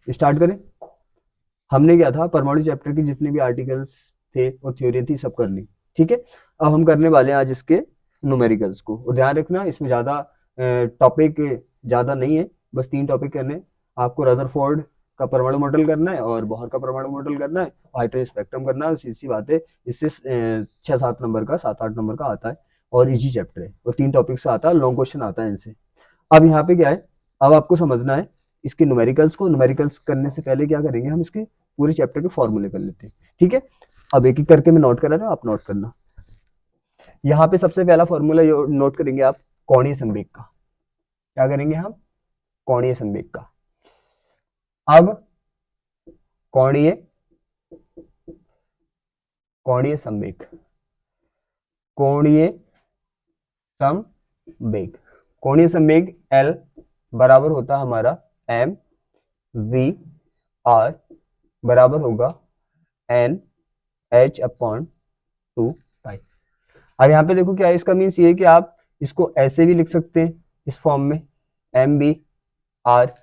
Start करें। हमने क्या था, परमाणु चैप्टर के जितने भी आर्टिकल्स थे और थ्योरी थी सब कर ली। ठीक है, अब हम करने वाले हैं आज इसके न्यूमेरिकल्स को। और ध्यान रखना इसमें ज्यादा टॉपिक ज्यादा नहीं है, बस 3 टॉपिक करने हैं आपको। रदरफोर्ड का परमाणु मॉडल करना है, और बोहर का परमाणु मॉडल करना है, हाइड्रोजन स्पेक्ट्रम करना है। सीधी सी बात है, इससे 6-7 नंबर का, 7-8 नंबर का आता है, और इजी चैप्टर है, और 3 टॉपिक से आता है, लॉन्ग क्वेश्चन आता है इनसे। अब यहाँ पे क्या है, अब आपको समझना है इसके न्यूमेरिकल्स को। न्यूमेरिकल्स करने से पहले क्या करेंगे, हम इसके पूरे चैप्टर के फॉर्मूले कर लेते हैं। ठीक है, अब एक एक करके मैं नोट करा रहा हूं, आप नोट करना। यहाँ पे सबसे पहला फॉर्मूला नोट करेंगे आप, कोणीय संवेग का। क्या करेंगे हम, कोणीय संवेग का। अब कोणीय कोणीय संवेग, कोणीय संवेग, कोणीय संवेग L बराबर होता है हमारा एम वी आर, बराबर होगा एन एच अपॉन 2 पाई। अब यहाँ पे देखो क्या है, इसका मीन्स ये है कि आप इसको ऐसे भी लिख सकते हैं इस फॉर्म में, एम बी आर,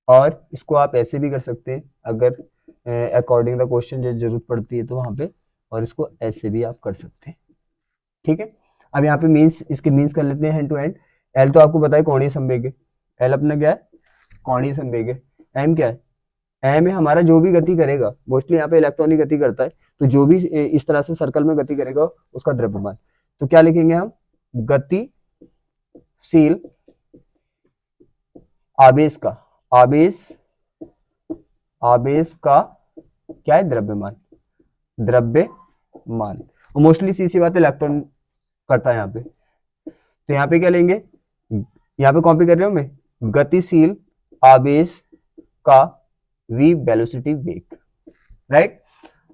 और इसको आप ऐसे भी कर सकते हैं अगर अकॉर्डिंग द क्वेश्चन जो जरूरत पड़ती है तो वहां पे, और इसको ऐसे भी आप कर सकते हैं। ठीक है, अब यहाँ पे मीन्स, इसके मीन्स कर लेते हैं हैंड टू हैंड। एल तो आपको पता है कोणीय संवेग है, एल अपना क्या है, कोणीय संवेग है। एम क्या है, एम है हमारा जो भी गति करेगा, मोस्टली यहाँ पे इलेक्ट्रॉन ही गति करता है, तो जो भी इस तरह से सर्कल में गति करेगा उसका द्रव्यमान। तो क्या लिखेंगे हम, गतिशील आवेश का, आवेश आवेश का क्या है, द्रव्यमान, द्रव्यमान। मोस्टली सी सी बात इलेक्ट्रॉन करता है यहाँ पे। तो यहाँ पे क्या लेंगे, यहाँ पे कॉपी कर रहे हो मैं, गतिशील आवेश का v वेलोसिटी वेग, राइट।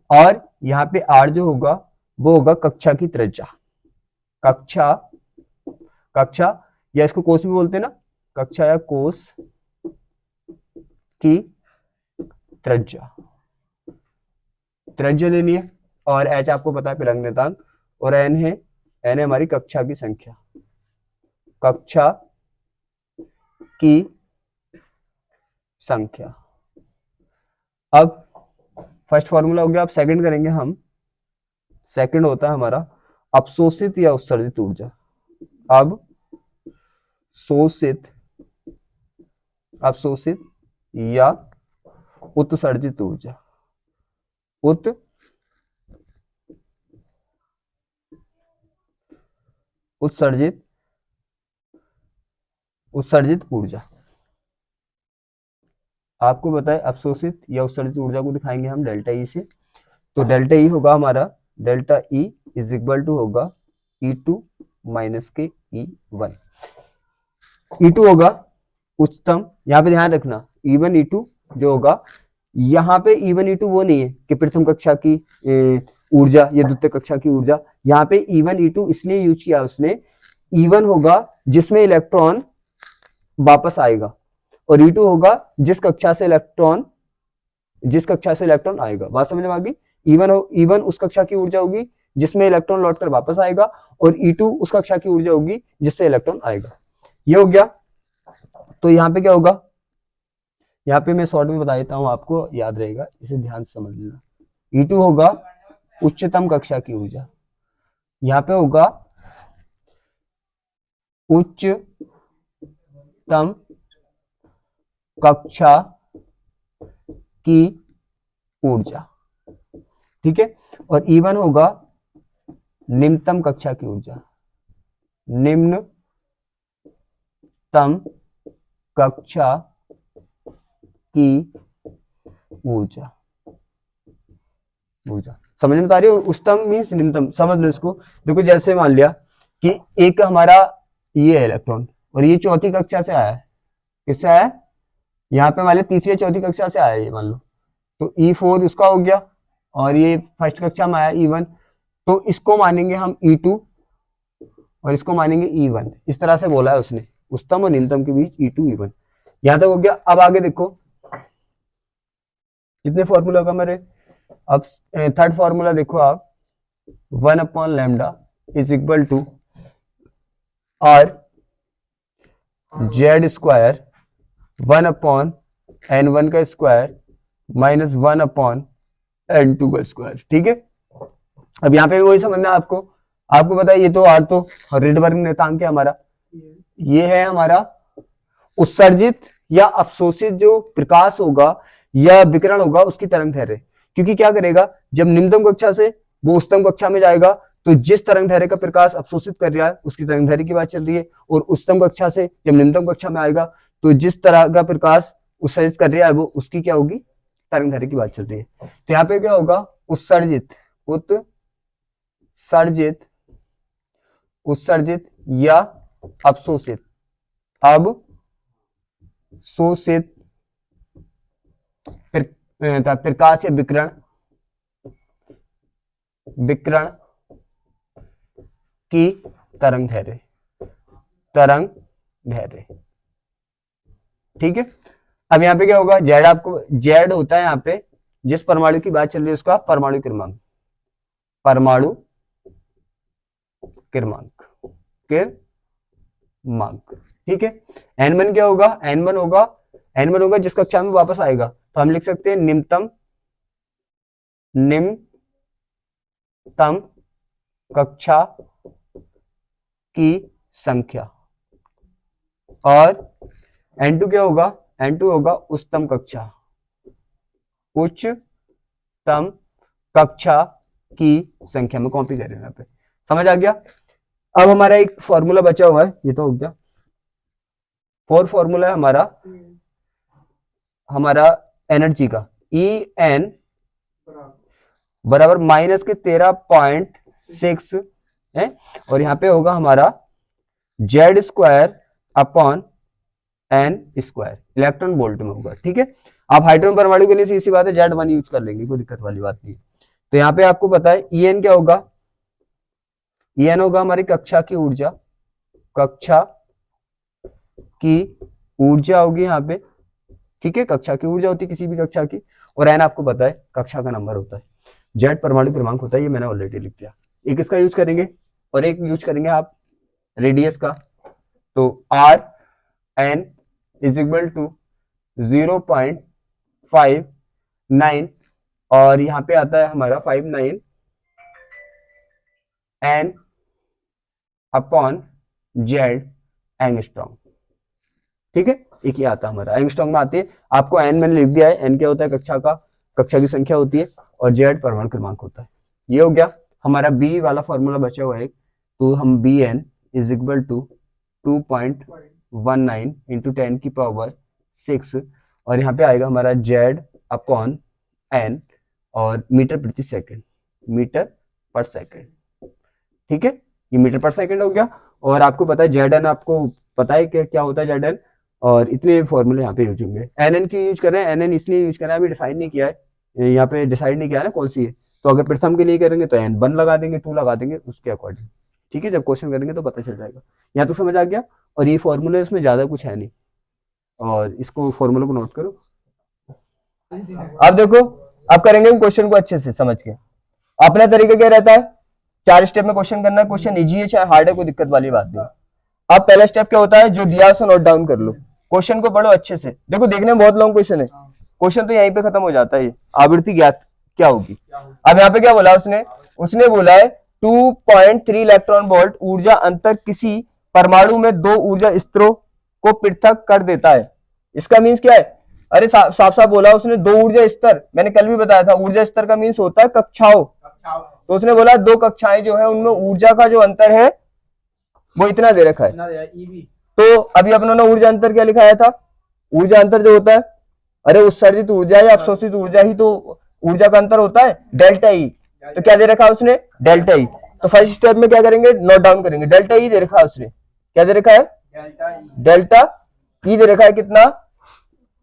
और यहाँ पे r जो होगा वो होगा कक्षा की त्रिज्या, कक्षा, कक्षा या इसको कोस भी बोलते हैं ना, कक्षा या कोस की त्रिज्या, त्रिज्या लेनी है। और h आपको पता है पिलंग नियतांक, और n है, n है हमारी कक्षा की संख्या, कक्षा की संख्या। अब फर्स्ट फॉर्मूला हो गया, अब सेकंड करेंगे हम। सेकंड होता है हमारा अवशोषित या उत्सर्जित ऊर्जा। अब शोषित, अवशोषित या उत्सर्जित ऊर्जा, उत्सर्जित उत्सर्जित ऊर्जा। आपको पता है अवशोषित या उत्सर्जित ऊर्जा को दिखाएंगे हम डेल्टा ई से। तो डेल्टा ई होगा हमारा, delta E is equal to होगा E2 माइनस के E1। E2 होगा उच्चतम, यहाँ पे ध्यान रखना E1 E2 जो होगा, यहाँ पे E1 E2 वो नहीं है कि प्रथम कक्षा की ऊर्जा या द्वितीय कक्षा की ऊर्जा। यहाँ पे E1 E2 इसलिए यूज किया उसने, E1 होगा जिसमें इलेक्ट्रॉन वापस आएगा, और E2 होगा जिस कक्षा से इलेक्ट्रॉन आएगा। बात समझ में आ गई। E1 उस कक्षा की ऊर्जा होगी जिसमें इलेक्ट्रॉन लौटकर वापस आएगा, और E2 उस कक्षा की ऊर्जा होगी जिससे इलेक्ट्रॉन आएगा। ये हो गया। तो यहाँ पे क्या होगा, यहाँ पे मैं शॉर्ट में बता देता हूँ, आपको याद रहेगा, इसे ध्यान से समझ लेना। E2 होगा उच्चतम कक्षा की ऊर्जा, यहाँ पे होगा उच्चतम कक्षा की ऊर्जा, ठीक है। और E1 होगा निम्नतम कक्षा की ऊर्जा, निम्नतम कक्षा की ऊर्जा, ऊर्जा समझ में आ रही है। उच्चतम मीन्स निम्नतम, समझ लो इसको। देखो जैसे मान लिया कि एक हमारा ये है इलेक्ट्रॉन, और ये चौथी कक्षा से आया है, किससे आया है, यहाँ पे मान लिया तीसरी चौथी कक्षा से आया है ये, मान लो। तो E4 उसका हो गया, और ये फर्स्ट कक्षा में आया E1, तो इसको मानेंगे हम E2 और इसको मानेंगे E1। इस तरह से बोला है उसने, उच्चतम और निम्नतम के बीच E2 E1। यहां तक हो गया। अब आगे देखो कितने फॉर्मूला होगा मेरे। अब थर्ड फॉर्मूला देखो आप, 1/लैम्डा is equal to R Z square 1/2 n1 का स्क्वायर माइनस 1 अपॉन n2 का स्क्वायर। ठीक है, अब यहाँ पे भी वही समझना है आपको। आपको पता है ये तो आर तो रिडबर्ग नियतांक है हमारा, ये है हमारा उत्सर्जित या अवशोषित जो प्रकाश होगा या विकिरण होगा उसकी तरंग दैर्घ्य। क्योंकि क्या करेगा, जब निम्नतम कक्षा से वो उच्चतम कक्षा में जाएगा तो जिस तरंग दैर्घ्य का प्रकाश अवशोषित कर रहा है उसकी तरंग दैर्घ्य की बात चल रही है, और उच्चतम कक्षा से जब निम्नतम कक्षा में आएगा तो जिस तरह का प्रकाश उत्सर्जित कर रहा है वो उसकी क्या होगी, तरंग दैर्घ्य की बात चल रही है। तो यहाँ पे क्या होगा, उत्सर्जित उत्सर्जित उत्सर्जित या अवशोषित, अब शोषित प्रकाश या विकिरण विकिरण की तरंग दैर्घ्य, तरंग दैर्घ्य। ठीक है, अब यहाँ पे क्या होगा, जेड आपको जेड होता है यहाँ पे जिस परमाणु की बात चल रही है उसका परमाणु क्रमांक, परमाणु क्रमांक क्रमांक। ठीक है, n1 क्या होगा, n1 होगा जिस कक्षा में वापस आएगा, तो हम लिख सकते हैं निम्नतम कक्षा की संख्या, और n2 क्या होगा, n2 होगा उच्चतम कक्षा की संख्या में कॉपी करें यहाँ पे। समझ आ गया। अब हमारा एक फॉर्मूला बचा हुआ है, ये तो हो गया, 4 फॉर्मूला है हमारा एनर्जी का, En बराबर माइनस के 13.6 है, और यहाँ पे होगा हमारा Z square upon N square, electron volt में होगा। ठीक है, आप हाइड्रोजन परमाणु के लिए सीधी बात है Z1 यूज कर लेंगे, कोई दिक्कत वाली बात नहीं। तो यहाँ पे आपको पता है En क्या होगा, En होगा हमारी कक्षा की ऊर्जा, कक्षा की ऊर्जा होगी यहाँ पे। ठीक है, कक्षा की ऊर्जा होती है किसी भी कक्षा की, और n आपको पता है कक्षा का नंबर होता है, Z परमाणु क्रमांक होता है, ये मैंने ऑलरेडी लिख दिया। एक इसका यूज करेंगे और एक यूज करेंगे आप रेडियस का, तो r n is equal to 0.59, और यहाँ पे आता है हमारा 59 n अपॉन जेड एंगस्ट्रॉम। ठीक है, एक ही आता है हमारा एंगस्ट्रॉम में आती है, आपको n मैंने लिख दिया है, n क्या होता है कक्षा की संख्या होती है, और जेड परमाणु क्रमांक होता है। ये हो गया हमारा बी वाला फॉर्मूला बचा हुआ है, तो हम B N is equal to 2.19 into 10 की पावर 6, और यहाँ पे आएगा हमारा जेड अपॉन एन, और मीटर प्रति सेकंड, मीटर पर सेकंड। ठीक है, ये मीटर पर सेकंड हो गया, और आपको पता है जेड एन, आपको पता है कि क्या होता है जेड एन, और इतने फॉर्मूले यहाँ पे यूज होंगे। एन एन की यूज कर रहे हैं, एन एन इसलिए यूज कर रहे हैं, अभी डिफाइन नहीं किया है, यहाँ पे डिसाइड नहीं किया है ना कौन सी है, तो अगर प्रथम के लिए करेंगे तो n 1 लगा देंगे, 2 लगा देंगे उसके अकॉर्डिंग। ठीक है, जब क्वेश्चन करेंगे तो पता चल जाएगा। यहाँ तो समझ आ गया, और ये फॉर्मूले इसमें ज्यादा कुछ है नहीं, और इसको फॉर्मूले को नोट करो। अब देखो, अब करेंगे हम क्वेश्चन को अच्छे से समझ के। अपना तरीका क्या रहता है, 4 स्टेप में क्वेश्चन करना है, क्वेश्चन इजी है चाहे हार्ड है, कोई दिक्कत वाली बात नहीं। अब पहला स्टेप क्या होता है, जो दिया उसे नोट डाउन कर लो, क्वेश्चन को पढ़ो अच्छे से। देखो देखने में बहुत लॉन्ग क्वेश्चन है, क्वेश्चन तो यहीं पे खत्म हो जाता है। ये आवृत्ति ज्ञात क्या होगी। अब यहाँ पे क्या बोला उसने बोला है 2.3 इलेक्ट्रॉन वोल्ट ऊर्जा अंतर किसी परमाणु में 2 ऊर्जा स्तरों को पृथक कर देता है। इसका मीन्स क्या है, अरे साफ साफ बोला उसने, 2 ऊर्जा स्तर, मैंने कल भी बताया था ऊर्जा स्तर का मीन्स होता है कक्षाओं। तो उसने बोला 2 कक्षाएं जो है उनमें ऊर्जा का जो अंतर है वो इतना दे रखा है। तो अभी अपनों ने ऊर्जा अंतर क्या लिखाया था, ऊर्जा अंतर जो होता है, अरे उत्सर्जित ऊर्जा या अवशोषित ऊर्जा ही तो ऊर्जा का अंतर होता है, डेल्टा ई। तो क्या दे रखा है उसने, डेल्टा ई। तो फर्स्ट स्टेप में क्या करेंगे, नोट डाउन करेंगे, डेल्टा ई दे रखा है उसने, क्या दे रखा है, डेल्टा ई दे रखा है, कितना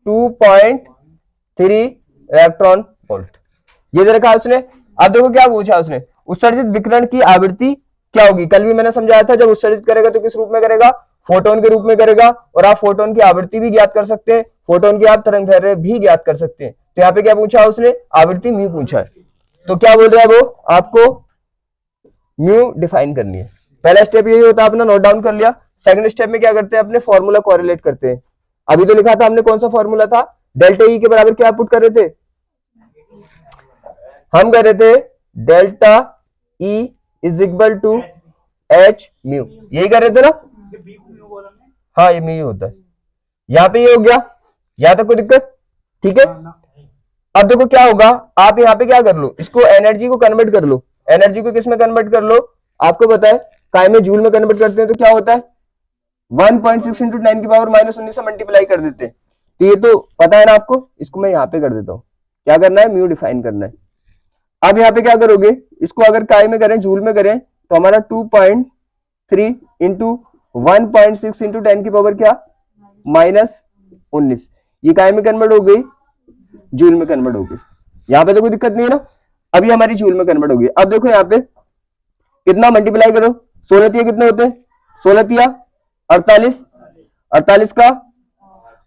2.3 इलेक्ट्रॉन वोल्ट, ये दे रखा है उसने। अब देखो क्या पूछा उसने, उत्सर्जित विकिरण की आवृत्ति क्या होगी। कल भी मैंने समझाया था, जब उत्सर्जित करेगा तो किस रूप में करेगा, फोटोन के रूप में करेगा, और आप फोटोन की आवृत्ति भी ज्ञात कर सकते हैं, फोटोन की आप तरंग दैर्घ्य भी ज्ञात कर सकते हैं। तो यहाँ पे क्या पूछा उसने, आवृत्ति म्यू पूछा है। तो क्या बोल रहा है वो, आपको म्यू डिफाइन करनी है। पहला स्टेप यही होता है, अपना नोट डाउन कर लिया। सेकंड स्टेप में क्या करते हैं, अपने फॉर्मूला कोरिलेट करते हैं। अभी तो लिखा था हमने, कौन सा फॉर्मूला था, डेल्टा ई के बराबर क्या पुट कर रहे थे, हम कर रहे थे delta E is equal to H mu, यही कर रहे थे ना। हाँ ये म्यू होता है, यहाँ पे ये हो गया, यहाँ तक कोई दिक्कत, ठीक है। अब देखो क्या होगा, आप यहाँ पे क्या कर लो, इसको एनर्जी को कन्वर्ट कर लो, एनर्जी को किस में कन्वर्ट कर लो, आपको पता है काय में जूल में कन्वर्ट करते हैं तो क्या होता है 1.6 इंटू 10 की पावर -19 से मल्टीप्लाई कर देते हैं, तो ये तो पता है ना आपको, इसको मैं यहाँ पे कर देता हूँ, क्या करना है म्यू डिफाइन करना है। अब यहाँ पे क्या करोगे, इसको अगर काय में करें जूल में करें तो हमारा 2.3 इंटू 1.6 इंटू 10 की पावर क्या -19, ये काय में कन्वर्ट हो गई, जूल में कन्वर्ट हो गई, यहाँ पे तो कोई दिक्कत नहीं है ना, अभी हमारी जूल में कन्वर्ट हो गई। अब देखो यहाँ पे कितना मल्टीप्लाई करो, 16 तिया कितने होते हैं, 16 तिया 48, 48 का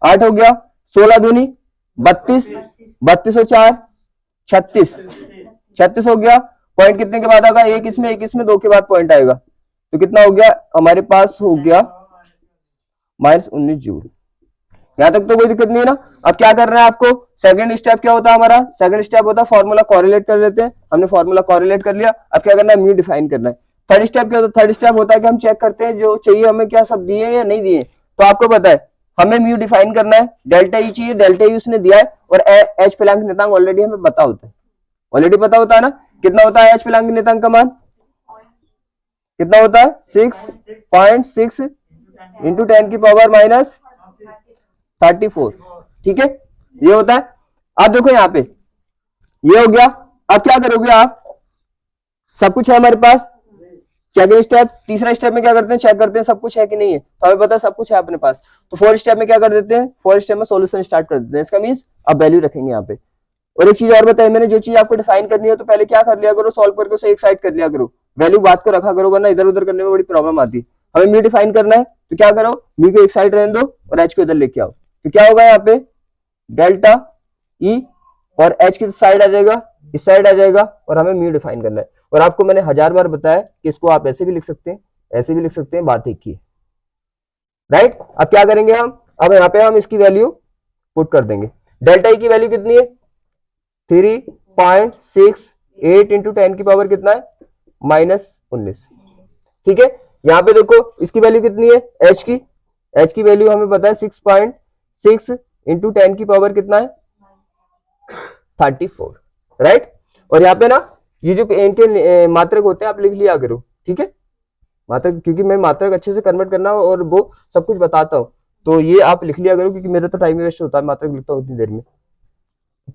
8 हो गया, 16 दूनी 32, 32 और 4 36, 36 हो गया, पॉइंट कितने के बाद आएगा, एक इसमें 2 के बाद पॉइंट आएगा, तो कितना हो गया हमारे पास, हो गया -19 जूल। यहां तक तो कोई दिक्कत नहीं है ना। अब क्या करना है आपको, सेकंड स्टेप क्या होता है हमारा, सेकंड स्टेप होता है फॉर्मूला कोरिलेट कर लेते हैं, हमने फॉर्मूला कोरिलेट कर लिया, अब क्या करना है म्यू डिफाइन करना है। थर्ड स्टेप क्या होता है, थर्ड स्टेप होता है कि हम चेक करते हैं जो चाहिए हमें क्या सब दिए या नहीं दिए, तो आपको पता है हमें म्यू डिफाइन करना है, डेल्टा ई चाहिए, डेल्टा ई उसने दिया है, और एच प्लैंक नियतांक ऑलरेडी हमें पता होता है, ऑलरेडी पता होता है ना, कितना होता है एच प्लैंक नियतांक का मान, कितना होता है 6.6 इंटू 10 की पावर -34, ठीक है ये होता है। अब देखो यहाँ पे ये हो गया, अब क्या करोगे आप, सब कुछ है हमारे पास, सेकंड स्टेप, तीसरा स्टेप में क्या करते हैं, चेक करते हैं सब कुछ है कि नहीं है, तो हमें पता है सब कुछ है अपने पास, तो फोर्थ स्टेप में क्या कर देते हैं, फोर्थ स्टेप में सॉल्यूशन स्टार्ट कर देते हैं, इसका मींस अब वैल्यू रखेंगे यहाँ पे। और एक चीज और बताई मैंने, जो चीज आपको डिफाइन करनी है तो पहले क्या कर लिया करो, सॉल्व करके उसे एक साइड कर लिया करो, वैल्यू बात को रखा करो, वरना इधर उधर करने में बड़ी प्रॉब्लम आती है। हमें म्यू डिफाइन करना है तो क्या करो, म्यू को एक साइड रहने दो और एच को इधर लेके आओ, तो क्या होगा यहाँ पे डेल्टा ई और एच की साइड आ जाएगा, इस साइड आ जाएगा, और हमें म्यू डिफाइन करना है। और आपको मैंने 1000 बार बताया कि इसको आप ऐसे भी लिख सकते हैं, ऐसे भी लिख सकते हैं, बात एक ही है, राइट। अब क्या करेंगे हम, अब यहाँ पे हम इसकी वैल्यू पुट कर देंगे, डेल्टा ई की वैल्यू कितनी है 3.68 इंटू 10 की पावर कितना है -19, ठीक है। यहाँ पे देखो इसकी वैल्यू कितनी है, एच की वैल्यू हमें पता है 6.6 इंटू 10 की पावर कितना है 34, राइट। और यहाँ पे ना ये जो इनके मात्रक होते हैं आप लिख लिया करो, ठीक है, मात्रक, क्योंकि मैं मात्रक अच्छे से कन्वर्ट करना और वो सब कुछ बताता हूँ, तो ये आप लिख लिया करो, क्योंकि मेरा तो टाइम वेस्ट होता है, मात्रक लिखता हूँ उतनी देर में,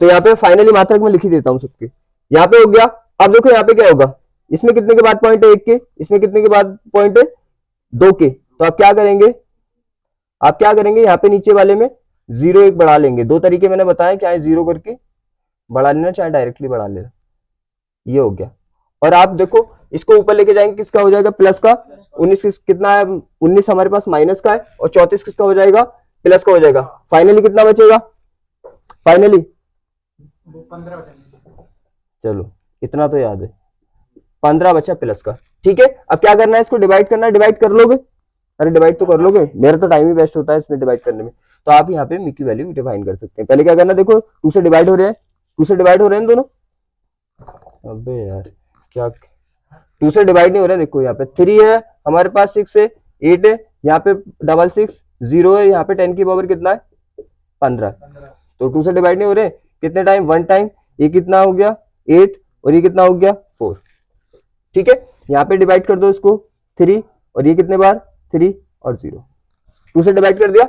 तो यहाँ पे फाइनली मात्रक में लिख ही देता हूँ सबके, यहाँ पे हो गया। अब देखो यहाँ पे क्या होगा, इसमें कितने के बाद पॉइंट है 1 के, इसमें कितने के बाद पॉइंट है 2 के, तो आप क्या करेंगे, यहाँ पे नीचे वाले में 0 1 बढ़ा लेंगे, दो तरीके मैंने बताया, क्या है 0 करके बढ़ा लेना, चाहे डायरेक्टली बढ़ा लेना, ये हो गया। और आप देखो इसको ऊपर लेके जाएंगे, किसका हो जाएगा प्लस का, 19 कितना है 19 हमारे पास माइनस का है, और 34 किसका हो जाएगा प्लस का हो जाएगा, फाइनली कितना बचेगा, फाइनली 15, चलो इतना तो याद है, 15 बचा प्लस का, ठीक है। अब क्या करना है, इसको डिवाइड करना है, डिवाइड कर लोगे, अरे डिवाइड तो कर लोगे, मेरा तो टाइम ही वेस्ट होता है इसमें डिवाइड करने में, तो आप यहाँ पे म्यू की वैल्यू डिफाइन कर सकते हैं। पहले क्या करना, देखो 2 से डिवाइड हो रहे हैं, 2 से डिवाइड हो रहे हैं दोनों, अबे यार क्या 2 से डिवाइड नहीं हो रहा है, देखो यहाँ पे 3 है हमारे पास, 6 है, 8 है, यहाँ पे 6 0 है, यहाँ पे 10 की पावर कितना है 15, तो 2 से डिवाइड नहीं हो रहे, कितने टाइम 1 टाइम, ये कितना हो गया 8 और ये कितना हो गया 4, ठीक है। यहाँ पे डिवाइड कर दो इसको 3, और ये कितने बार 3 और 0, 2 से डिवाइड कर दिया,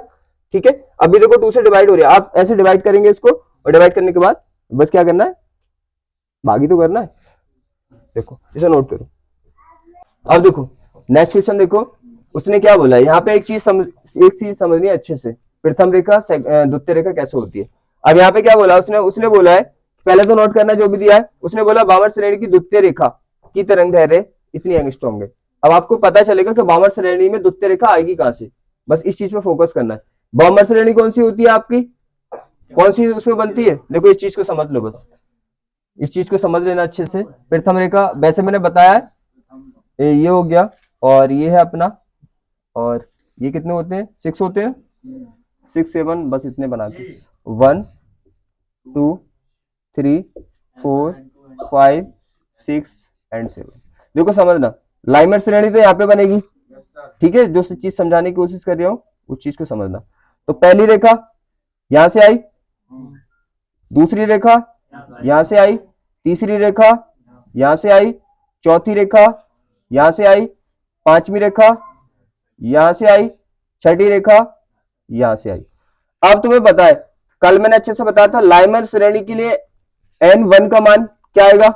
ठीक है। अभी देखो 2 से डिवाइड हो रही है, आप ऐसे डिवाइड करेंगे इसको, और डिवाइड करने के बाद बस क्या करना है, बाकी तो करना है, देखो इसे नोट करो। अब देखो नेक्स्ट क्वेश्चन देखो, उसने क्या बोला है, यहाँ पे एक चीज समझनी है अच्छे से, प्रथम रेखा द्वितीय रेखा कैसे होती है। अब यहाँ पे क्या बोला उसने बोला है, पहले तो नोट करना जो भी दिया है, उसने बोला वामन श्रेणी की द्वितीय रेखा की तरंग दैर्ध्य इतनी एंगस्ट्रॉम है। अब आपको पता चलेगा कि वामन श्रेणी में द्वितीय रेखा आएगी कहां से, बस इस चीज पे फोकस करना है। वामन श्रेणी कौन सी होती है आपकी, कौन सी उसमें बनती है, देखो इस चीज को समझ लो, बस इस चीज को समझ लेना अच्छे से। प्रथम रेखा वैसे मैंने बताया ये हो गया, और ये है अपना, और ये कितने होते हैं 6 होते हैं, 6 7, बस इतने बना के 1 2 3 4 5 6 एंड 7। देखो समझना, लाइमर श्रेणी तो यहाँ पे बनेगी, ठीक है, जो चीज समझाने की कोशिश कर रहा हूं उस चीज को समझना। तो पहली रेखा यहां से आई, दूसरी रेखा यहां से आई, तीसरी रेखा यहां से आई, चौथी रेखा यहां से आई, पांचवी रेखा यहां से आई, छठी रेखा यहां से आई। अब तुम्हें पता है, कल मैंने अच्छे से बताया था लाइमर श्रेणी के लिए n1 का मान क्या आएगा,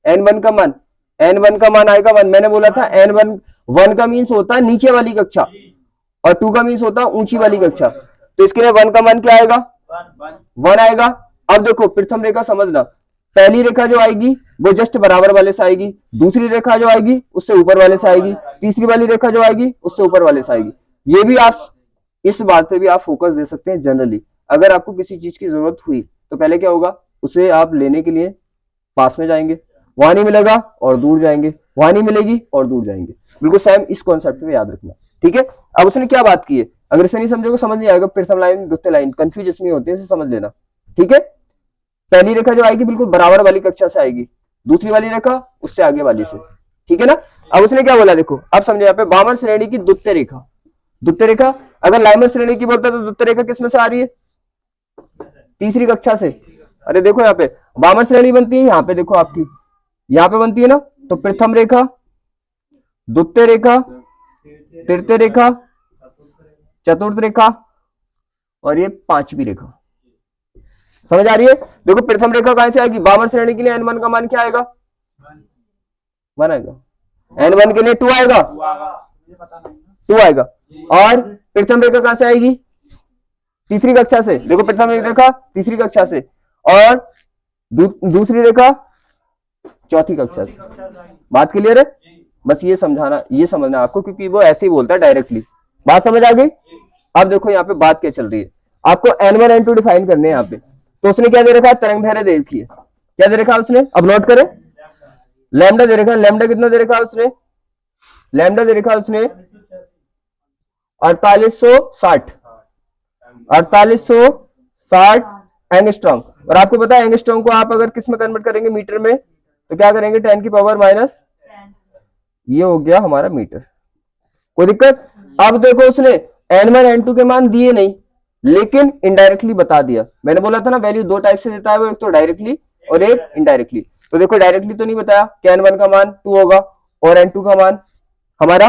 n1 का मान, n1 का मान आएगा 1। मैंने बोला था n1, 1 का मीन्स होता है नीचे वाली कक्षा और 2 का मीन्स होता है ऊंची वाली कक्षा। तो इसके लिए 1 का मान क्या आएगा, 1 आएगा। अब देखो प्रथम रेखा समझना, पहली रेखा जो आएगी वो जस्ट बराबर वाले से आएगी, दूसरी रेखा जो आएगी उससे ऊपर वाले से आएगी, तीसरी वाली रेखा जो आएगी उससे ऊपर वाले से आएगी। ये भी आप इस बात पे भी आप फोकस दे सकते हैं। जनरली अगर आपको किसी चीज की जरूरत हुई तो पहले क्या होगा, उसे आप लेने के लिए पास में जाएंगे, वहां नहीं मिलेगा और दूर जाएंगे, वहां नहीं मिलेगी और दूर जाएंगे। बिल्कुल सेम इस कॉन्सेप्ट में याद रखना, ठीक है। अब उसने क्या बात की है, अगर इसे नहीं समझोगे समझ नहीं आएगा, प्रथम लाइन द्वितीय लाइन कंफ्यूज इसमें होते हैं, इसे समझ लेना, ठीक है। पहली रेखा जो आएगी बिल्कुल बराबर वाली कक्षा से आएगी, दूसरी वाली रेखा उससे आगे वाली से, ठीक है ना। अब उसने क्या बोला, देखो अब समझो, यहाँ पे वामन श्रेणी की द्वितीय रेखा, द्वितीय रेखा अगर लाइमर श्रेणी की बोलता है तो द्वितीय रेखा किसमें से आ रही है, तीसरी कक्षा से। अरे देखो यहाँ पे वामन श्रेणी बनती है, यहाँ पे देखो आपकी यहाँ पे बनती है ना, तो प्रथम रेखा, द्वितीय रेखा, तृतीय रेखा, चतुर्थ रेखा और ये पांचवी रेखा। समझ आ रही है। देखो प्रथम रेखा कहां से आएगी, वामन श्रेणी के लिए n1 का मान क्या आएगा, 1 आएगा, n1 के लिए 2 आएगा, 2 आएगा। और प्रथम रेखा कहां से आएगी, तीसरी कक्षा से। देखो प्रथम रेखा तीसरी कक्षा से और दूसरी रेखा चौथी कक्षा से। बात क्लियर है, बस ये समझाना, ये समझना आपको, क्योंकि वो ऐसे ही बोलता है डायरेक्टली। बात समझ आ गई। अब देखो यहाँ पे बात क्या चल रही है, आपको n1 n2 डिफाइन करने हैं यहाँ पे। तो उसने क्या दे रखा है, तरंग दैर्ध्य दे रखी है, क्या दे रखा है उसने, अब नोट करें, लैम्डा दे रखा है। लैम्डा कितना दे रखा है उसने, लैम्डा दे रखा है उसने 4860, 4860 एंगस्ट्रॉम। और आपको पता है एंगस्ट्रॉम को आप अगर किस में कन्वर्ट करेंगे, मीटर में, तो क्या करेंगे 10 की पावर माइनस, ये हो गया हमारा मीटर। कोई दिक्कत। अब देखो उसने n1 n2 के मान दिए नहीं, लेकिन इनडायरेक्टली बता दिया। मैंने बोला था ना वैल्यू दो टाइप से देता है वो, एक तो डायरेक्टली और एक इनडायरेक्टली। तो देखो डायरेक्टली तो नहीं बताया कि n1 का मान 2 होगा और n2 का मान हमारा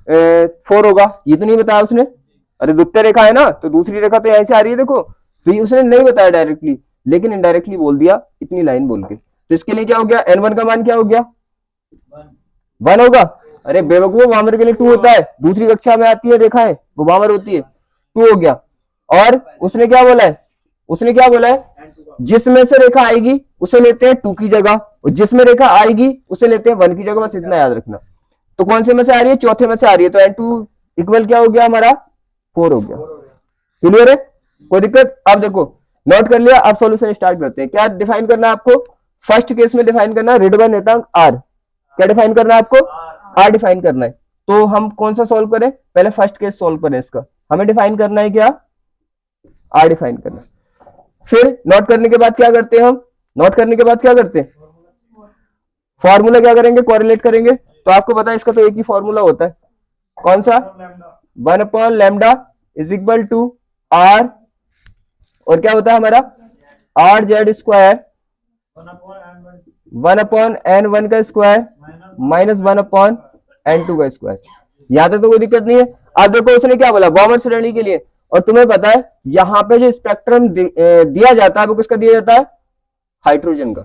4 होगा, ये तो नहीं बताया उसने। अरे द्वितीय रेखा है ना, तो दूसरी रेखा तो यहीं से आ रही है, देखो तो ये उसने नहीं बताया डायरेक्टली, लेकिन इनडायरेक्टली बोल दिया इतनी लाइन बोल के। तो इसके लिए क्या हो गया, n1 का मान क्या हो गया, 1 होगा। अरे बेवकूफ, वामर के लिए 2 होता है, दूसरी कक्षा में आती है रेखा है वो वामर होती है, 2 हो गया। और उसने क्या बोला है, उसने क्या बोला है, जिसमें से रेखा आएगी उसे लेते हैं 2 की जगह, और जिसमें रेखा आएगी उसे लेते हैं 1 की जगह, बस इतना याद रखना। तो कौन से में से आ रही है, चौथे में से आ रही है, तो n2 इक्वल क्या हो गया हमारा, 4 हो गया। क्लियर है, कोई दिक्कत। अब देखो नोट कर लिया, अब सॉल्यूशन स्टार्ट करते हैं। क्या डिफाइन करना है आपको, फर्स्ट केस में डिफाइन करना है रिडबर्न नेतांक आर। क्या डिफाइन करना है आपको, आर डिफाइन करना है। तो हम कौन सा सॉल्व करें, पहले फर्स्ट केस सॉल्व करें इसका। हमें डिफाइन करना है क्या, आर डिफाइन करना है। फिर नोट करने के बाद क्या करते हैं हम, नोट करने के बाद क्या करते हैं, फॉर्मूला क्या करेंगे, कोरिलेट करेंगे। तो आपको पता है इसका तो एक ही फॉर्मूला होता है, कौन सा, 1 upon lambda is equal to R, और क्या होता है हमारा are Z square 1 upon n1 का स्क्वायर माइनस 1 अपॉन n2 का स्क्वायर। यहां तक तो कोई दिक्कत नहीं है। अब देखो उसने क्या बोला, वामन श्रेणी के लिए, और तुम्हें पता है यहाँ पे जो स्पेक्ट्रम दिया जाता है वो किसका दिया जाता है, हाइड्रोजन का।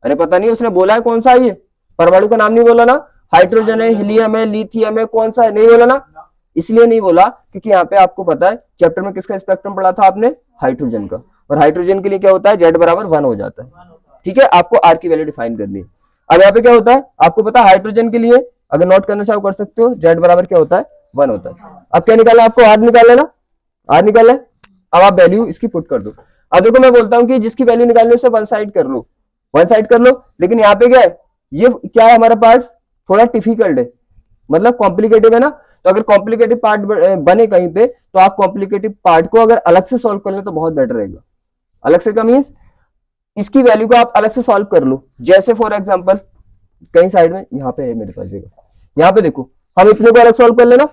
अरे पता नहीं उसने बोला है कौन सा है, ये परमाणु का नाम नहीं बोला ना, हाइड्रोजन है, हीलियम है, लिथियम है, कौन सा है नहीं बोला ना। इसलिए नहीं बोला क्योंकि यहाँ पे आपको पता है चैप्टर में किसका स्पेक्ट्रम पढ़ा था आपने, हाइड्रोजन का। और हाइड्रोजन के लिए क्या होता है, जेड बराबर 1 हो जाता है, ठीक है। आपको आर की वैल्यू डिफाइन करनी है। अब यहाँ पे क्या होता है आपको पता है, हाइड्रोजन के लिए अगर नोट करना चाहो कर सकते हो, जेड बराबर क्या होता है, 1 होता है। अब क्या निकाला आपको, आर निकाला ना, आर निकाला। अब आप वैल्यू इसकी पुट कर दो। अब देखो मैं बोलता हूँ कि जिसकी वैल्यू निकालने से वन साइड कर लो, वन साइड कर लो। लेकिन यहाँ पे क्या है, ये क्या है हमारा पार्ट थोड़ा डिफिकल्ट है, मतलब कॉम्प्लिकेटिव है ना, तो अगर कॉम्प्लिकेटिव पार्ट बने कहीं पे तो आप कॉम्प्लिकेटिव पार्ट को अगर अलग से सॉल्व कर लें तो बहुत बेटर रहेगा। अलग से का मीन्स इसकी वैल्यू को आप अलग से सॉल्व कर लो। जैसे फॉर एग्जांपल कहीं साइड में यहाँ पे है मेरे पास जगह, यहाँ पे देखो हम इतने को अलग सॉल्व कर लेना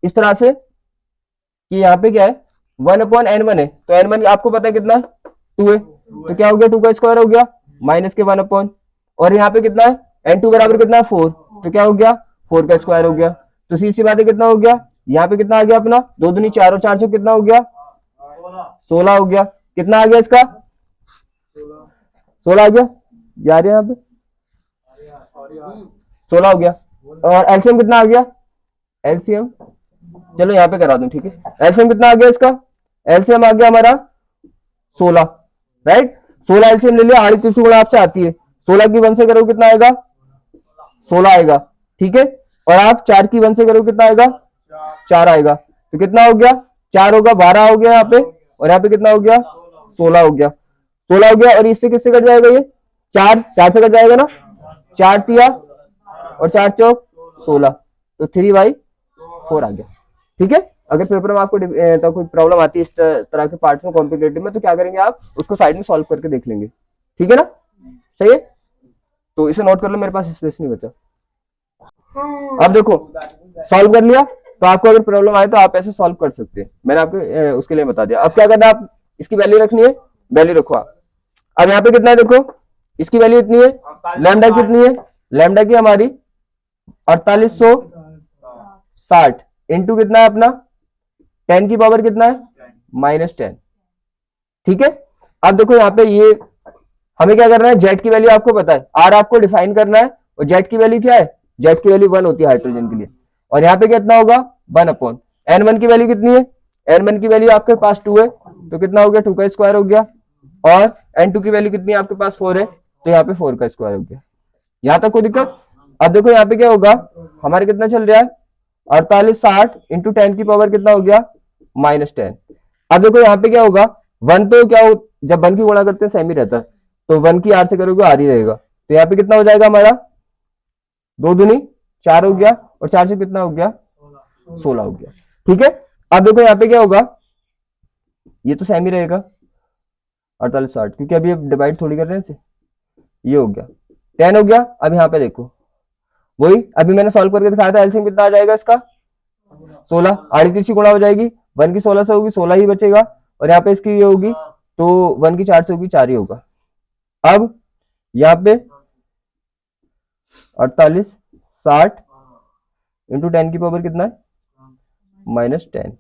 इस तरह से कि यहाँ पे क्या है 1/n1 है, तो n1 आपको पता है कितना है 2 है, तो क्या हो गया 2 का स्क्वायर हो गया माइनस के 1/, और यहाँ पे कितना है n2 बराबर कितना है 4, तो क्या हो गया 4 का स्क्वायर हो गया। तो सीधी बात है कितना हो गया, यहाँ पे कितना आ गया अपना 2 दूनी 4 और 4 से कितना हो गया 16 हो गया। कितना आ गया इसका 16 आ गया यार, यहाँ पे 16 हो गया। और एलसीएम कितना आ गया, एलसीएम चलो यहाँ पे करा दूं, ठीक है। एलसीएम कितना आ गया इसका, एलसीएम आ गया हमारा 16, राइट। 16 एलसीएम ले लिया, 38 गुणा आपसे आती है, 16 की 1 से करो कितना आएगा 16 आएगा, ठीक है। और आप 4 की 1 से करो कितना आएगा 4 आएगा, तो कितना हो गया 4 होगा 12 हो गया यहाँ पे, और यहाँ पे कितना हो गया 16 हो गया, 16 हो गया। और इससे किससे कट जाएगा ये 4 से कट जाएगा ना, 4 तिया और 4 चौक 16, तो 3/4 आ गया, ठीक है। अगर पेपर में आपको तो कोई प्रॉब्लम आती है इस तरह के पार्ट में कॉम्प्लिकेटिव में, तो क्या करेंगे आप उसको साइड में सॉल्व करके देख लेंगे, ठीक है ना, सही है। तो इसे नोट कर लो, मेरे पास स्पेस नहीं बचा। अब देखो सॉल्व कर लिया, तो आपको अगर प्रॉब्लम आए तो आप ऐसे सॉल्व कर सकते हैं, मैंने आपको उसके लिए बता दिया। अब क्या करना है, आप इसकी वैल्यू रखनी है, वैल्यू रखो आप। अब यहाँ पे कितना है देखो, इसकी वैल्यू इतनी है, लैम्डा कितनी है, लैम्डा की हमारी 4860 इंटू कितना है अपना 10 की पावर कितना है -10, ठीक है। अब देखो यहाँ पे ये हमें क्या करना है, जेड की वैल्यू आपको पता है, आर आपको डिफाइन करना है, और जेड की वैल्यू क्या है, जेड की वैल्यू 1 होती है हाइड्रोजन के लिए, और यहाँ पे कितना होगा 1/n1 की वैल्यू कितनी है, n1 की वैल्यू आपके पास 2 है, तो कितना हो गया 2 का स्क्वायर हो गया, और n2 की वैल्यू कितनी है आपके पास 4 है, तो यहाँ पे 4 का स्क्वायर हो गया। यहाँ तक कोई दिक्कत। अब देखो यहाँ पे क्या होगा, हमारे कितना चल रहा है 4860 इंटू 10 की पावर कितना हो गया -10। अब देखो यहाँ पे क्या होगा, 1 तो क्या हो, जब 1 की गुणा करते हैं सेम ही रहता है, तो 1 की आर से करोगे आर ही रहेगा, तो यहाँ पे कितना हो जाएगा हमारा 2 दूनी 4 हो गया, और 4 से कितना हो गया 16 हो गया, ठीक है। अब देखो यहाँ पे क्या होगा, ये तो सेम ही रहेगा 4860, क्योंकि अभी अब डिवाइड थोड़ी कर रहे हैं इसे, ये हो गया 10 हो गया। अब यहाँ पे देखो वही अभी मैंने सॉल्व करके दिखाया था, एलसीएम कितना आ जाएगा इसका 16, 38 की गुणा हो जाएगी, 1 की 16 से होगी 16 ही बचेगा, और यहाँ पे इसकी ये होगी तो 1 की 4 से होगी 4 ही होगा। अब यहाँ पे 4860 इंटू 10 की पावर कितना है -10।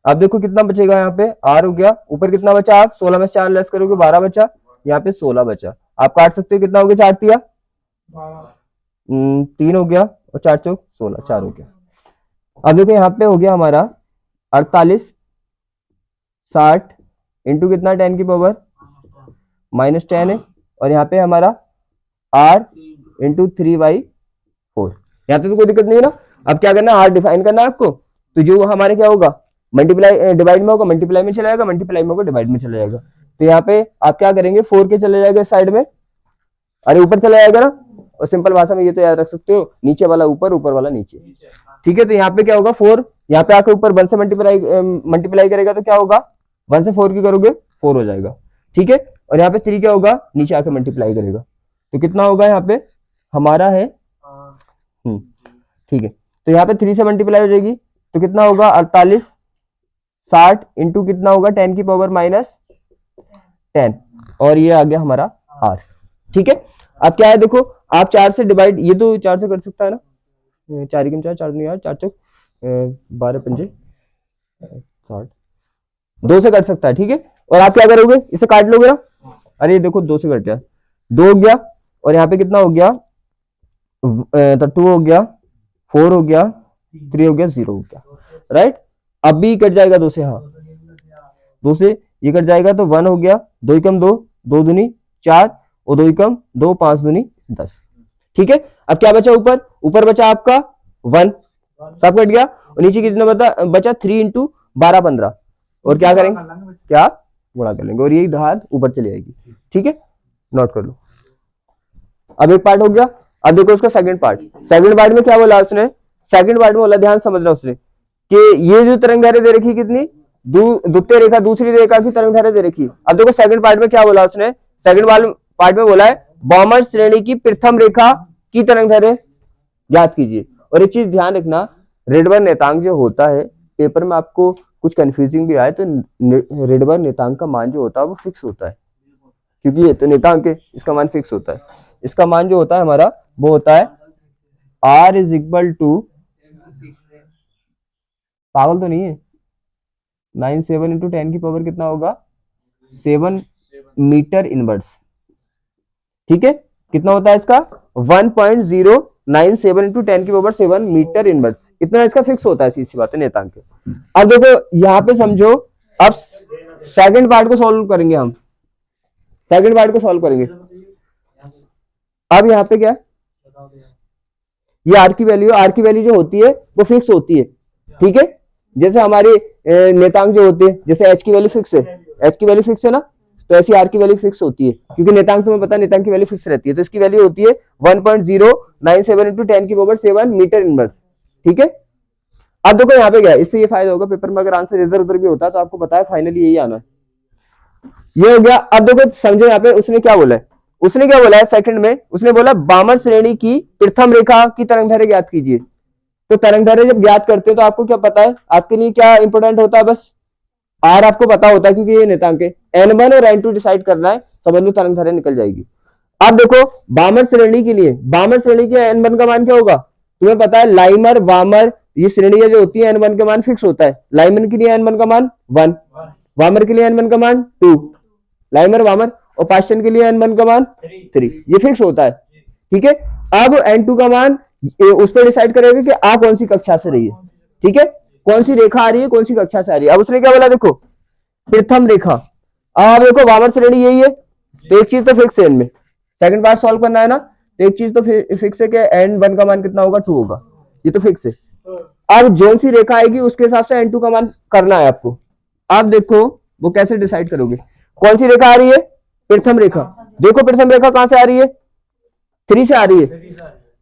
अब देखो कितना बचेगा, यहाँ पे आर हो गया, ऊपर कितना बचा, आप 16 में 4 लेस करोगे 12 बचा, यहाँ पे 16 बचा, आप काट सकते हो, कितना हो गया 4 तिया 3 हो गया, और 4 चौक 16, 4 हो गया। अब देखो यहाँ पे हो गया हमारा 4860 इंटू कितना 10 की पावर -10 है, और यहाँ पे हमारा r इंटू 3/4, यहाँ पे तो कोई दिक्कत नहीं है ना। अब क्या करना है, r डिफाइन करना है आपको, तो जो हमारे क्या होगा मल्टीप्लाई डिवाइड में होगा मल्टीप्लाई में चला जाएगा, मल्टीप्लाई में होगा डिवाइड में चला जाएगा, तो यहाँ पे आप क्या करेंगे 4 के चले जाएगा साइड में, अरे ऊपर चला जाएगा ना, और सिंपल भाषा में ये तो याद रख सकते हो, नीचे वाला ऊपर ऊपर वाला नीचे, ठीक है। तो यहाँ पे क्या होगा 4, यहाँ पे आके ऊपर 1 से मल्टीप्लाई करेगा तो क्या होगा 1 से 4 की करोगे 4 हो जाएगा, ठीक है। और यहाँ पे 3 क्या होगा, नीचे आके मल्टीप्लाई करेगा, तो कितना होगा यहाँ पे हमारा है ठीक है। तो यहाँ पे 3 से मल्टीप्लाई हो जाएगी, तो कितना होगा 4860 इंटू कितना होगा 10 की पावर -10, और ये आ गया हमारा r, ठीक है। अब क्या है देखो, आप 4 से डिवाइड, ये तो 4 से कर सकता है ना, 4 की 4 नहीं यार 4 चौक 12 पंजे 60, 2 से कट सकता है, ठीक है। और आप क्या करोगे, इसे काट लोगे ना, अरे देखो 2 से कट गया, 2 हो गया, और यहाँ पे कितना हो गया 2 हो गया, 4 हो गया, 3 हो गया, 0 हो गया, राइट। अब भी कट जाएगा 2 से, हाँ 2 से ये कट जाएगा, तो 1 हो गया, 2 कम 2, 2 दूनी 4, और 2 कम 2, 5 दूनी 10, ठीक है। अब क्या बचा ऊपर, ऊपर बचा आपका 1, सब कट गया, और नीचे कितना बचा 3 इंटू 12 15, और क्या करेंगे, क्या गुणा कर लेंगे, और यही धार ऊपर चली जाएगी, ठीक है, नोट कर लो। अब एक पार्ट हो गया, अब देखो उसका सेकंड पार्ट में क्या बोला उसने, सेकंड पार्ट में बोला, ध्यान समझना उसने कि ये जो तरंग दैर्घ्य दे रखी कितनी, द्वितीय रेखा दूसरी रेखा की तरंग दैर्घ्य दे रखी। अब देखो सेकंड पार्ट में क्या बोला उसने, सेकंड पार्ट में बोला है बॉमर श्रेणी की प्रथम रेखा की तरंग दैर्घ्य ज्ञात कीजिए। और एक चीज ध्यान रखना, रेडबर्ग नेतांक जो होता है, पेपर में आपको कुछ कंफ्यूजिंग भी आए तो रेडबर्ग नेतांक का मान जो होता है वो फिक्स होता है, क्योंकि ये तो नेतांक है, इसका मान फिक्स होता है। इसका मान जो होता है हमारा वो होता है R इज इक्वल टू, पागल तो नहीं है, 97 इंटू 10 की पावर कितना होगा, 7 मीटर इनवर्स। ठीक है, कितना होता है इसका 1.097 इंटू 10 की पावर 7 मीटर इनवर्स, इतना इसका फिक्स होता है, सीधी सी बात है नेतांक के। अब देखो यहाँ पे समझो, अब सेकंड पार्ट को सॉल्व करेंगे हम, सेकंड पार्ट को सॉल्व करेंगे। अब यहाँ पे क्या है, ये आर की वैल्यू जो होती है वो फिक्स होती है। ठीक है, जैसे हमारे नेतांक जो होते हैं, जैसे एच की वैल्यू फिक्स है, एच की वैल्यू फिक्स है ना, तो ऐसी आर की वैल्यू फिक्स होती है, क्योंकि नेतांक तुम्हें पता है नेतांक की वैल्यू फिक्स रहती है, तो इसकी वैल्यू होती है 1.097 इंटू 10 की पावर 7 मीटर इनवर्स। ठीक है, अब देखो यहाँ पे क्या है, इससे ये फायदा होगा पेपर में अगर आंसर इधर उधर भी होता है तो आपको पता है फाइनली यही आना है, ये हो गया। अब देखो समझो यहाँ पे उसने क्या बोला है, उसने क्या बोला है सेकंड में, उसने बोला बामर श्रेणी की प्रथम रेखा की तरंग दैर्घ्य ज्ञात कीजिए। तो तरंग दैर्घ्य जब ज्ञात करते हैं तो आपको क्या पता है, आपके लिए क्या इंपोर्टेंट होता है, बस आर आपको पता होता है क्योंकि ये नेतांक है, N1 और N2 डिसाइड करना है, समझ लो तरंग दैर्घ्य निकल जाएगी। अब देखो बामर श्रेणी के लिए, बामर श्रेणी के N1 का मान क्या होगा, तुम्हें पता है लाइमर वामर ये श्रेणियां जो होती है N1 का मान फिक्स होता है, लाइमर के लिए N1 का मान 1, वामर के लिए N1 का मान 2, लाइमर वामर, और पास्टन के लिए N1 का मान 3, ये फिक्स होता है। ठीक है, अब N2 का मान उस पर डिसाइड करेगा कि आप कौन सी कक्षा से रही है। ठीक है, कौन सी रेखा आ रही है, कौन सी कक्षा से आ रही है। अब उसने क्या बोला, देखो प्रथम रेखा, अब देखो वामर श्रेणी यही है, तो एक चीज तो फिक्स है इनमें, सेकंड पार्ट सॉल्व करना है ना, तो एक चीज तो फिक्स है कि N1 का मान कितना होगा, 2 होगा, ये तो फिक्स है। अब जो सी रेखा आएगी उसके हिसाब से N2 का मान करना है आपको। अब देखो वो कैसे डिसाइड करोगे, कौन सी रेखा आ रही है, प्रथम रेखा, देखो प्रथम रेखा कहां से आ रही है, 3 से आ रही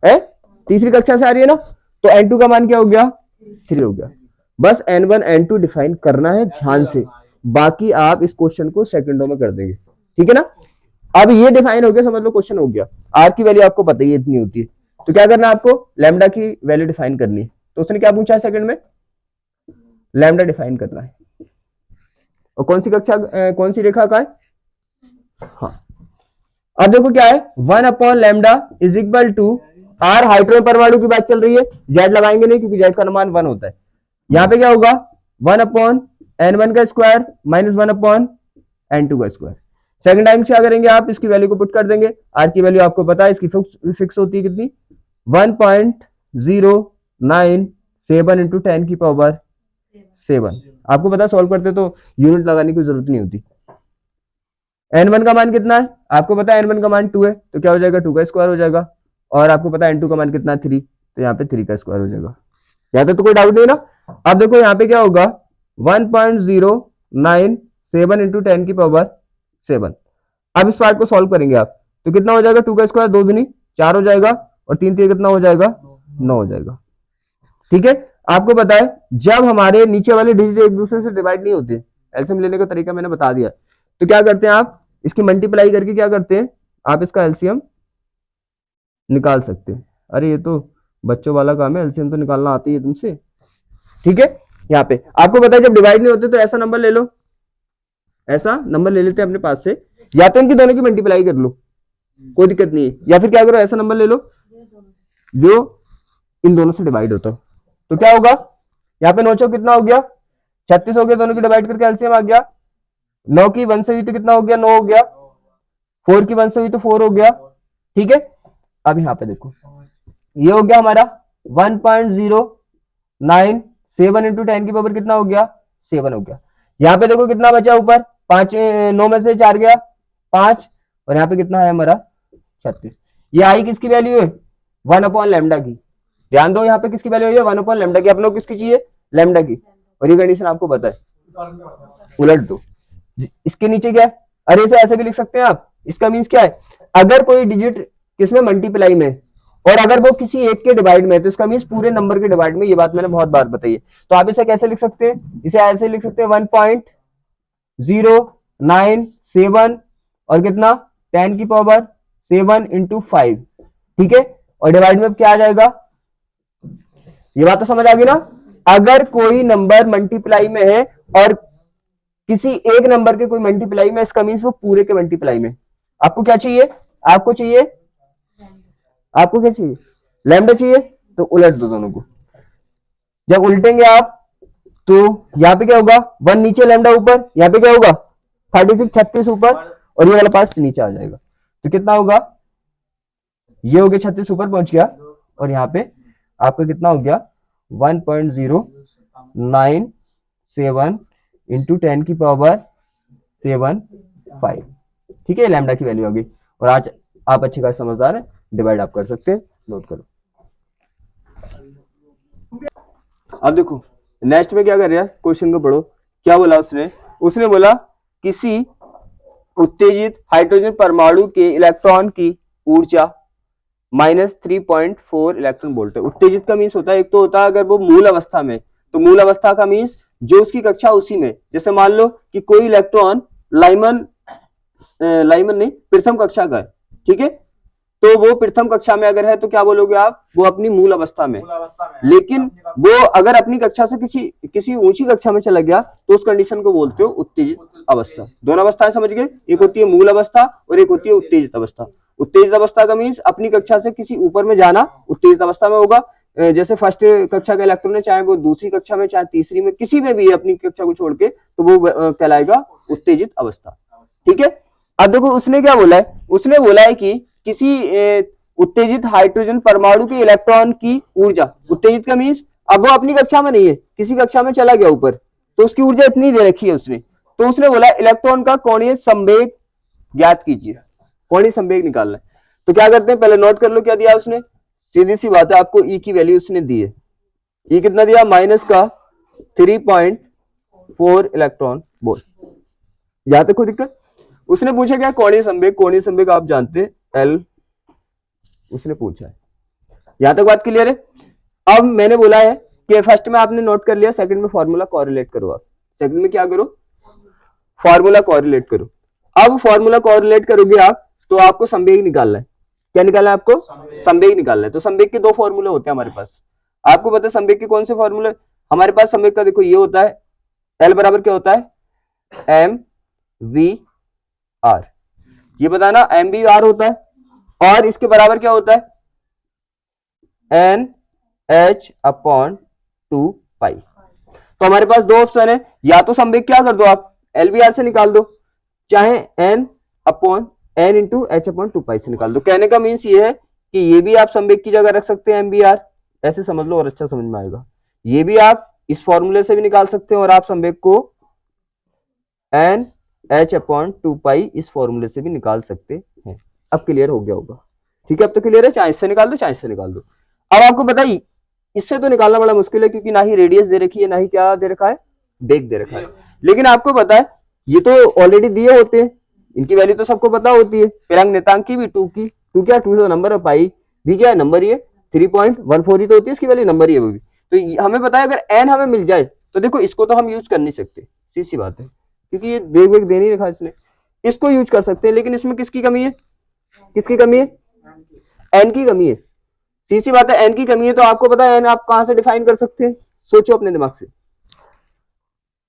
है, तीसरी कक्षा से आ रही है ना, तो N2 का मान क्या हो गया, 3 हो गया। बस N1 N2 डिफाइन करना है ध्यान से, बाकी आप इस क्वेश्चन को सेकंडों में कर देंगे। ठीक है ना, अब ये डिफाइन हो गया, समझ लो क्वेश्चन हो गया। आर की वैल्यू आपको पता ही इतनी होती है, तो क्या करना है आपको, लैम्डा की वैल्यू डिफाइन करनी है। तो उसने क्या पूछा है सेकंड में, लैम्डा डिफाइन करना है, और कौन सी कक्षा कौन सी रेखा का है, हाँ। अब देखो क्या है, 1 lambda is equal to R, hydrogen परमाणु की बात चल रही है, जेड लगाएंगे नहीं क्योंकि जेड का मान 1 होता है। यहां पे क्या होगा, 1/N1 का स्क्वायर माइनस 1/N2 का स्क्वायर। सेकंड टाइम क्या करेंगे आप, इसकी वैल्यू को पुट कर देंगे, आर की वैल्यू आपको पता है इसकी फिक्स होती है कितनी, 1.097 इंटू 10 की पावर 7, आपको पता सॉल्व करते तो यूनिट लगाने की जरूरत नहीं होती। N1 का मान कितना है, आपको पता है N1 का मान 2 है, तो क्या हो जाएगा 2 का स्क्वायर हो जाएगा, और आपको पता है N2 का मान कितना है 3, तो यहाँ पे 3 का स्क्वायर हो जाएगा। यहाँ तो कोई डाउट नहीं ना। अब देखो यहाँ पे क्या होगा, 1.097 इंटू 10 की पावर 7। अब इस पार्ट को सॉल्व करेंगे आप, तो कितना हो जाएगा, 2 का स्क्वायर 2 दूनी 4 हो जाएगा, और 3 3 कितना हो जाएगा, 9 हो जाएगा। ठीक है, आपको पता है जब हमारे नीचे वाले डिजिट एक दूसरे से डिवाइड नहीं होते, एलसीएम लेने का तरीका मैंने बता दिया, तो क्या करते हैं आप, इसकी मल्टीप्लाई करके क्या करते हैं, आप इसका एलसीएम निकाल सकते हैं। अरे ये तो बच्चों वाला काम है, एलसीएम तो निकालना आती है तुमसे। ठीक है, यहाँ पे आपको पता है जब डिवाइड नहीं होते तो ऐसा नंबर ले लो, ऐसा नंबर ले लेते हैं अपने पास से, या तो इनकी दोनों की मल्टीप्लाई कर लो, कोई दिक्कत नहीं है, या फिर क्या करो, ऐसा नंबर ले लो जो इन दोनों से डिवाइड होता हो। तो क्या होगा, यहाँ पे 9 चौक कितना हो गया, 36 हो गया, दोनों की डिवाइड करके एलसीएम आ गया, 9 की 1 से हुई तो कितना हो गया, 9 हो गया, 4 की 1 से हुई तो 4 हो गया। ठीक है, अब यहाँ पे देखो ये हो गया हमारा 1.097 इंटू 10 की पावर कितना हो गया, 7 हो गया। यहाँ पे देखो कितना बचा ऊपर, 5 9 में से 4 गया 5, और यहाँ पे कितना है हमारा 36। ये आई किसकी वैल्यू है, 1 लैम्डा की, ध्यान दो यहाँ पे किसकी वैल्यू है, 1 लैम्डा की, अपने किसकी चाहिए, लैम्डा की, और ये कंडीशन आपको पता है, उलट दो। इसके नीचे क्या है, अरे इसे ऐसे भी लिख सकते हैं आप, इसका मीन्स क्या है, अगर कोई डिजिट किसमें मल्टीप्लाई में, और अगर वो किसी एक के डिवाइड में है तो इसका मीन्स पूरे नंबर के डिवाइड में, ये बात मैंने बहुत बार बताई है। तो आप इसे कैसे लिख सकते हैं, इसे ऐसे लिख सकते हैं 1.097 और कितना 10⁻7 इंटू 5, ठीक है। और डिवाइड में क्या आ जाएगा, ये बात तो समझ आ गई ना। अगर कोई नंबर मल्टीप्लाई में है और किसी एक नंबर के कोई मल्टीप्लाई में, इसका मीन्स वो पूरे के मल्टीप्लाई में। आपको क्या चाहिए, आपको चाहिए, आपको क्या चाहिए, लैम्डा चाहिए। तो उलट दो दोनों को, जब उल्टेंगे आप तो यहाँ पे क्या होगा, 1 नीचे लैम्डा ऊपर, यहाँ पे क्या होगा 36 36 ऊपर, और ये वाला पार्ट नीचे आ जाएगा। तो कितना होगा, ये हो गया 36 ऊपर पहुंच गया, और यहाँ पे आपका कितना हो गया 1.097 इंटू 10⁻7 5, ठीक है। लैम्डा की वैल्यू आ गई। और आज आप अच्छे खासे समझदार हैं, डिवाइड आप कर सकते हैं, नोट करो। अब देखो नेक्स्ट में क्या कर रहा है, क्वेश्चन को पढ़ो। क्या बोला उसने, उसने बोला किसी उत्तेजित हाइड्रोजन परमाणु के इलेक्ट्रॉन की ऊर्जा -3.4 इलेक्ट्रॉन वोल्ट है। उत्तेजित का मीन्स होता है, एक तो होता है अगर वो मूल अवस्था में, तो मूल अवस्था का मीन्स जो उसकी कक्षा उसी में, जैसे मान लो कि कोई इलेक्ट्रॉन लाइमन नहीं प्रथम कक्षा का है, ठीक है। तो वो प्रथम कक्षा में अगर है तो क्या बोलोगे आप, वो अपनी मूल अवस्था में। लेकिन वो अगर अपनी कक्षा से किसी ऊंची कक्षा में चला गया तो उस कंडीशन को बोलते हो उत्तेजित अवस्था। दोनों अवस्थाएं समझ गए, एक होती है मूल अवस्था और एक होती है उत्तेजित अवस्था। उत्तेजित अवस्था का मीन्स अपनी कक्षा से किसी ऊपर में जाना, उत्तेजित अवस्था में होगा। जैसे फर्स्ट कक्षा का इलेक्ट्रॉन है, चाहे वो दूसरी कक्षा में चाहे तीसरी में, किसी में भी अपनी कक्षा को छोड़ के, तो वो कहलाएगा उत्तेजित अवस्था, ठीक है। अब देखो उसने क्या बोला है, उसने बोला है कि किसी उत्तेजित हाइड्रोजन परमाणु के इलेक्ट्रॉन की ऊर्जा, उत्तेजित का मीन्स अब वो अपनी कक्षा में नहीं है, किसी कक्षा में चला गया ऊपर, तो उसकी ऊर्जा इतनी दे रखी है उसने। तो उसने बोला इलेक्ट्रॉन का कोणीय संवेग ज्ञात कीजिए, कोणीय संवेग निकालना है। तो क्या करते हैं, पहले नोट कर लो क्या दिया उसने। सीधी सी बात है, आपको ई की वैल्यू उसने दी है। ई कितना दिया, माइनस का 3.4 इलेक्ट्रॉन वोल्ट। यहां तक कोई दिक्कत। उसने पूछा क्या, कोणीय संवेग। कोणीय संवेग आप जानते हैं एल, उसने पूछा है। यहां तक बात क्लियर है। अब मैंने बोला है कि फर्स्ट में आपने नोट कर लिया, सेकंड में फॉर्मूला कोरिलेट करो। आप सेकंड में क्या करो, फॉर्मूला कोरिलेट करो। अब फॉर्मूला कोरिलेट करोगे आप तो आपको संवेग निकालना है। क्या निकालना है आपको, संवेग निकालना है। तो संवेग के दो फॉर्मूले होते हैं हमारे पास। आपको पता है संवेग के कौन से फॉर्मूले हमारे पास। संवेग का देखो ये होता है, एल बराबर क्या होता है, एम वी आर, ये बताना एम वी आर होता है। और इसके बराबर क्या होता है, एन एच अपॉन 2 पाई। तो हमारे पास दो ऑप्शन है, या तो संवेग क्या कर दो आप एल वी आर से निकाल दो, चाहे N upon N into H upon 2 pi से निकाल दो। कहने का मीन्स ये है कि ये भी आप संवेग की जगह रख सकते हैं एम बी आर, ऐसे समझ लो और अच्छा समझ में आएगा। ये भी आप इस फॉर्मूले से भी निकाल सकते हैं और आप संवेग को एन एच अपॉन 2 पाई इस फॉर्मूले से भी निकाल सकते हैं। अब क्लियर हो गया होगा, ठीक है। अब तो क्लियर है, चाहे इससे निकाल दो चाहे इससे निकाल दो। अब आपको बताइए इससे तो निकालना बड़ा मुश्किल है, क्योंकि ना ही रेडियस दे रखी है ना ही क्या दे रखा है, बेग दे रखा है। लेकिन आपको पता है ये तो ऑलरेडी दिए होते हैं, इनकी वैल्यू तो सबको पता होती है। स्थिरांक नियतांक की भी 2 की, 2 क्या 2 नंबर है, पाई भी क्या है नंबर ही है, 3.14 ही तो होती है इसकी वैल्यू, नंबर ही है वो भी। तो हमें पता है अगर एन हमें मिल जाए तो देखो इसको तो हम यूज कर नहीं सकते, सीधी सी बात है, क्योंकि ये बेग बेग दे नहीं रखा इसने। इसको यूज कर सकते हैं, लेकिन इसमें किसकी कमी है, किसकी कमी है, एन की कमी है। सीधी बात है, एन की कमी है। तो आपको पता है एन आप कहां से डिफाइन कर सकते हैं, सोचो अपने दिमाग से।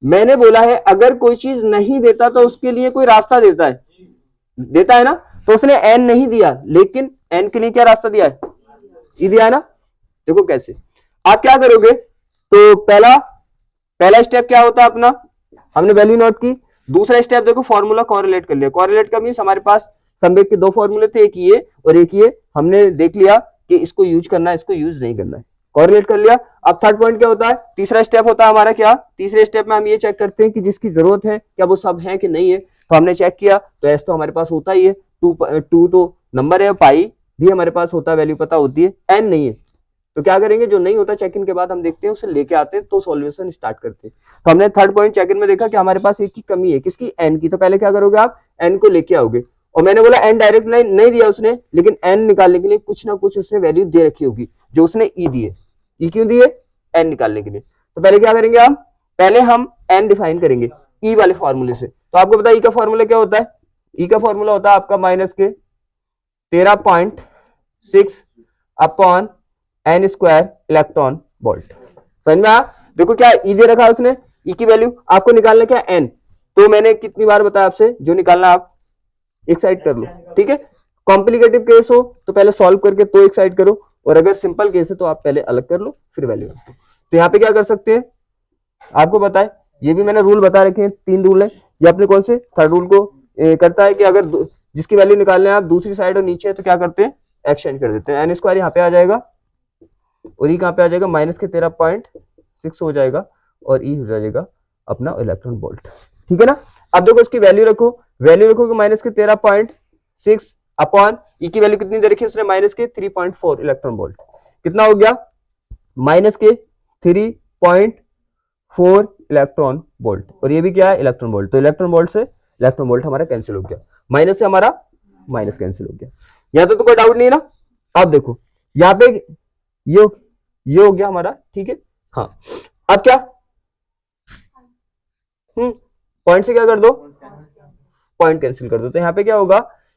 मैंने बोला है अगर कोई चीज नहीं देता तो उसके लिए कोई रास्ता देता है ना। तो उसने एन नहीं दिया, लेकिन एन के लिए क्या रास्ता दिया है, ई दिया है ना। देखो कैसे, आप क्या करोगे, तो पहला स्टेप क्या होता है अपना, हमने वैल्यू नोट की। दूसरा स्टेप देखो फॉर्मूला कोरिलेट कर लिया। कोरिलेट का मींस हमारे पास संवेग के दो फॉर्मूले थे, एक ये और एक ये। हमने देख लिया कि इसको यूज करना है, इसको यूज नहीं करना है, कोरिलेट कर लिया। अब थर्ड पॉइंट क्या होता है, तीसरा स्टेप होता है हमारा क्या, तीसरे स्टेप में हम ये चेक करते हैं कि जिसकी जरूरत है क्या वो सब है कि नहीं है। तो हमने चेक किया तो एस तो हमारे पास होता ही है, टू तो नंबर है, पाई भी हमारे पास होता है, वैल्यू पता होती है, एन नहीं है। तो क्या करेंगे, जो नहीं होता चेक इन के बाद हम देखते हैं, उसे लेके आते हैं तो सॉल्यूशन स्टार्ट करते हैं। तो हमने थर्ड पॉइंट चेक इन में देखा कि हमारे पास एक की कमी है, किसकी, एन की। तो पहले क्या करोगे आप, एन को लेके आओगे और मैंने बोला n डायरेक्ट लाइन नहीं दिया उसने, लेकिन n निकालने के लिए कुछ ना कुछ उसने वैल्यू दे रखी होगी, जो उसने e दी है। e क्यों दी है? n निकालने के लिए। तो पहले क्या करेंगे हम, पहले हम n डिफाइन करेंगे e वाले फॉर्मूले से। तो आपको पता है e का फॉर्मूला क्या होता है? e का फॉर्मूला होता है आपका -13.6 upon n square electron volt. समझ में आया? देखो क्या e दे रखा है उसने, e की वैल्यू आपको निकालना क्या n। तो मैंने कितनी बार बताया आपसे, जो निकालना आप एक साइड कर लो, ठीक है। कॉम्प्लिकेटेड केस हो तो पहले सॉल्व करके तो एक साइड करो, और अगर सिंपल केस है तो आप पहले अलग कर लो फिर वैल्यू रखो। तो यहाँ पे क्या कर सकते हैं, आपको पता है ये भी मैंने रूल बता रखे हैं, 3 रूल है। ये अपने कौन से थर्ड रूल को करता है कि अगर जिसकी वैल्यू निकालने आप दूसरी साइड और नीचे है तो क्या करते हैं, एक्सचेंज कर देते हैं। एन स्क्वायर यहाँ पे आ जाएगा और ई कहाँ पे आ जाएगा, -13.6 हो जाएगा, और ई हो जाएगा अपना इलेक्ट्रॉन वोल्ट, ठीक है ना। अब देखो इसकी वैल्यू रखो, वैल्यू रखो कि -13.6 अपॉन ई की वैल्यू कितनी दे रखी है उसने, -3.4 इलेक्ट्रॉन वोल्ट। कितना हो गया, -3.4 इलेक्ट्रॉन वोल्ट, और ये भी क्या है, इलेक्ट्रॉन वोल्ट। तो इलेक्ट्रॉन वोल्ट से इलेक्ट्रॉन वोल्ट हमारा कैंसिल हो गया, माइनस से हमारा माइनस कैंसिल हो गया। यहां तो कोई डाउट नहीं है ना। अब देखो यहाँ पे ये हो गया हमारा, ठीक है। हाँ, अब क्या, पॉइंट से क्या कर दो, पॉइंट कैंसिल कर दो। तो यहाँ पे क्या होगा,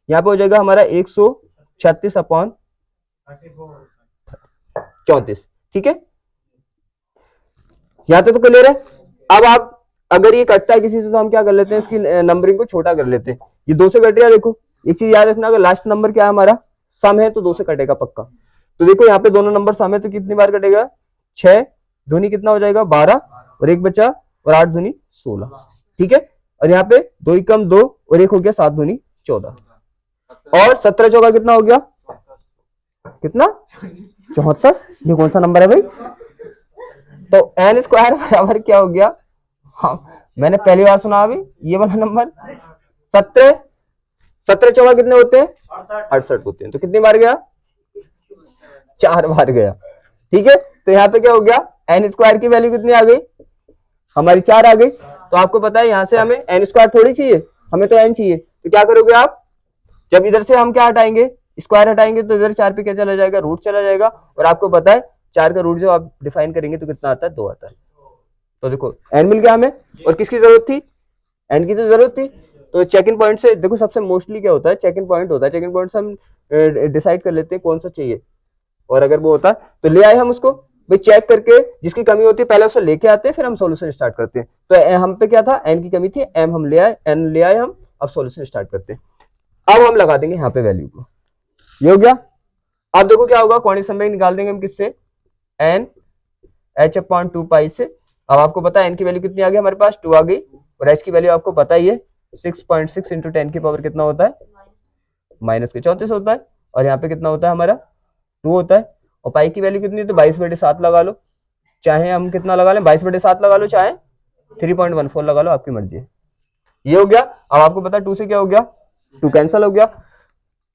यहाँ पे हो जाएगा हमारा 136 अपॉन 34, ठीक है। यहाँ तो क्लियर है। अब आप अगर ये कटता है किसी से तो हम क्या कर लेते हैं, इसकी नंबरिंग को छोटा कर लेते हैं। ये 2 से कट रहा है, देखो एक चीज याद रखना, अगर लास्ट नंबर क्या है हमारा, सम है, तो 2 से कटेगा पक्का। तो देखो यहाँ पे दोनों नंबर सम है तो कितनी बार कटेगा, 6 दूनी कितना हो जाएगा 12, और एक बचा, और 8 दूनी 16, ठीक है। और यहाँ पे 2 एकम 2 और एक हो गया 7 दूनी 14, और 17 चौका कितना हो गया, कितना 74। ये कौन सा नंबर है भाई, तो एन स्क्वायर बराबर क्या हो गया, हाँ मैंने पहली बार सुना अभी ये वाला नंबर। 17 चौका कितने होते हैं, 68 होते हैं। तो कितनी बार गया, 4 बार गया, ठीक है। तो यहाँ पे क्या हो गया, एन स्क्वायर की वैल्यू कितनी आ गई हमारी, 4 आ गई। तो आपको पता है यहाँ से हमें एन स्क्वायर थोड़ी चाहिए, हमें तो एन चाहिए। तो क्या करोगे आप, जब इधर से हम क्या हटाएंगे, स्क्वायर हटाएंगे, तो इधर 4 पे क्या चला जाएगा, रूट चला जाएगा। और आपको पता है 4 का रूट जब आप डिफाइन करेंगे तो कितना आता है, 2 आता है। तो देखो एन मिल गया हमें, और किसकी जरूरत थी, एन की तो जरूरत थी। तो चेक इन पॉइंट से देखो, सबसे मोस्टली क्या होता है, चेक इन पॉइंट होता है। चेक इन पॉइंट से हम डिसाइड कर लेते हैं कौन सा चाहिए, और अगर वो होता है तो ले आए हम उसको, भाई चेक करके जिसकी कमी होती है पहले उसे लेके आते हैं, फिर हम सॉल्यूशन स्टार्ट करते हैं। तो हम पे क्या था, एन की कमी थी, एम हम ले आए, एन ले आए हम, अब सॉल्यूशन स्टार्ट करते हैं। अब हम लगा देंगे यहाँ पे वैल्यू को, ये हो गया। अब देखो क्या होगा, क्वांटिटी समीकरण निकाल देंगे हम किससे, एन एच अपॉन 2 पाई से। अब आपको पता है एन की वैल्यू कितनी आ गई हमारे पास, 2 आ गई, और एच की वैल्यू आपको पता ही है 6.6 इंटू 10 की पावर कितना होता है, -34 होता है। और यहाँ पे कितना होता है हमारा, 2 होता है। और पाई की वैल्यू कितनी है, तो 22/7 लगा लो, चाहे हम कितना लगा लें, 22/7 लगा लो, चाहे 3.14 लगा लो, आपकी मर्जी है। ये हो गया। अब आपको पता है 2 से क्या हो गया, 2 कैंसिल हो गया।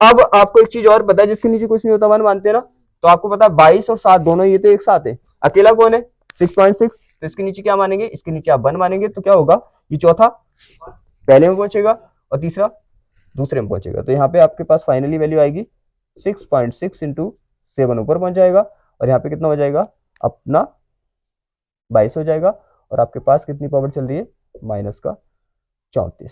अब आपको एक चीज और पता है, जिसके नीचे कुछ नहीं होता 1 मानते हैं ना, तो आपको पता है 22 और 7 दोनों ये तो एक साथ है, अकेला कौन है 6.6, तो इसके नीचे क्या मानेंगे, इसके नीचे आप 1 मानेंगे, तो क्या होगा, ये चौथा पहले में पहुंचेगा और तीसरा दूसरे में पहुंचेगा। तो यहाँ पे आपके पास फाइनली वैल्यू आएगी 6.6 इंटू 7 ऊपर पहुंच जाएगा, और यहाँ पे कितना हो जाएगा अपना 22 हो जाएगा, और आपके पास कितनी पावर चल रही है, -34,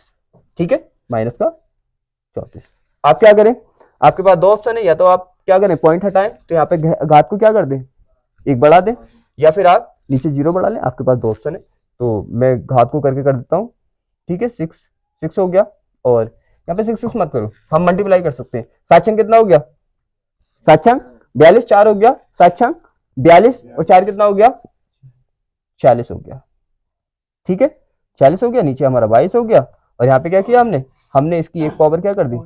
ठीक है, -34। आप क्या करें, आपके पास 2 ऑप्शन है, या तो आप क्या करें पॉइंट हटाएं, तो यहाँ पे घात को क्या कर दें, 1 बढ़ा दें, या फिर आप नीचे 0 बढ़ा लें। आपके पास 2 ऑप्शन है, तो मैं घात को करके कर देता हूँ, ठीक है। 6 हो गया, और यहाँ पे 6 मत करो, हम मल्टीप्लाई कर सकते हैं। 7 कितना हो गया, 7 42, 4 हो गया, 7 42, और 4 कितना हो गया, 40 हो गया, ठीक है। 40 हो गया, नीचे हमारा 22 हो गया, और यहाँ पे क्या किया हमने, हमने इसकी एक पावर क्या कर दी,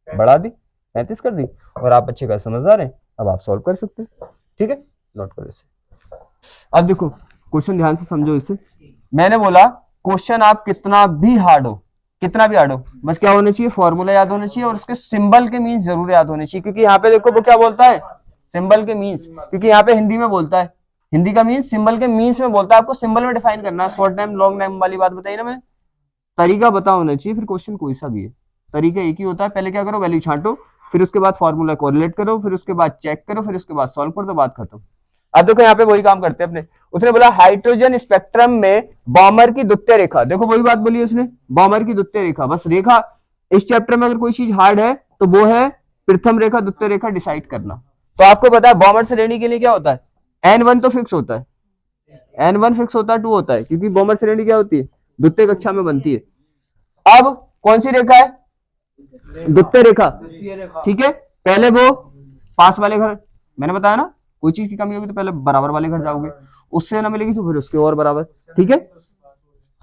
बढ़ा दी, 35 कर दी। और आप अच्छे का समझदार हैं, अब आप सॉल्व कर सकते हैं, ठीक है। नोट करो इसे। अब देखो क्वेश्चन ध्यान से समझो इसे। मैंने बोला क्वेश्चन आप कितना भी हार्ड हो, कितना भी हार्ड हो, बस क्या होना चाहिए, फॉर्मूला याद होना चाहिए, और उसके सिंबल के मीन्स जरूर याद होने चाहिए। क्योंकि यहाँ पे देखो वो क्या बोलता है, सिंबल के मीन्स, क्योंकि यहाँ पे हिंदी में बोलता है, हिंदी का मीन्स सिंबल के मीन्स में बोलता है। आपको सिंबल में डिफाइन करना है, शॉर्ट टाइम लॉन्ग टाइम वाली बात बताई ना मैंने, तरीका पता होना चाहिए, फिर क्वेश्चन कोई सा भी है, तरीका एक ही होता है, पहले क्या करो, वैल्यू छांटो, फिर उसके बाद फॉर्मूला कोरिलेट करो, फिर उसके बाद चेक करो, फिर उसके बाद सॉल्व कर दो, बात खत्म। अब देखो यहाँ पे वही काम करते हैं अपने। उसने बोला हाइड्रोजन स्पेक्ट्रम में बॉमर की द्वितीय रेखा, देखो वही बात बोली उसने, बॉमर की द्वितीय रेखा, बस रेखा इस चैप्टर में अगर कोई चीज हार्ड है तो वो है प्रथम रेखा द्वितीय रेखा डिसाइड करना। तो आपको पता है बॉमर श्रेणी के लिए क्या होता है, N1 तो फिक्स होता है, N1 फिक्स होता है, 2 होता है, क्योंकि बॉमर श्रेणी क्या होती है, द्वितीय कक्षा में बनती है। अब कौन सी रेखा है, द्वितीय रेखा, ठीक है। पहले वो पास वाले घर, मैंने बताया ना कोई चीज की कमी होगी तो पहले बराबर वाले घर जाओगे, उससे ना मिलेगी तो फिर उसके और बराबर, ठीक है।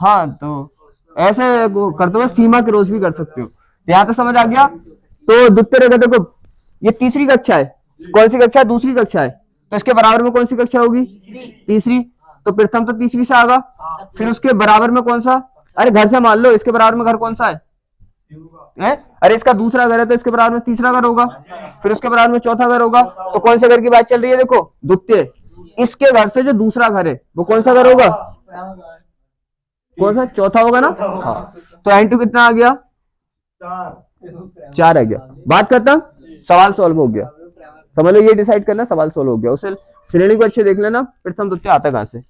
हाँ तो ऐसे करते हुए सीमा क्रॉस भी कर सकते हो। यहां तक समझ आ गया। तो द्वितीय रेखा देखो, ये तीसरी कक्षा है, कौन सी कक्षा है, दूसरी कक्षा है, तो इसके बराबर में कौन सी कक्षा होगी, तीसरी। तो प्रथम तो तीसरी से आगा, फिर उसके बराबर में कौन सा, अरे घर से मान लो, इसके बराबर में घर कौन सा है? अरे इसका दूसरा घर है तो इसके बराबर में तीसरा घर होगा, फिर उसके बराबर में चौथा घर होगा। तो कौन से घर की बात चल रही है, देखो द्वितीय, इसके घर से जो दूसरा घर है वो कौन सा घर होगा, कौन सा, चौथा होगा ना। हाँ तो N2 कितना आ गया, 4 आ गया, बात खत्म, सवाल सॉल्व हो गया। समझ लो ये डिसाइड करना, सवाल सॉल्व हो गया। उसे श्रेणी को अच्छे देख लेना, प्रथम द्वितीय आता कहां से।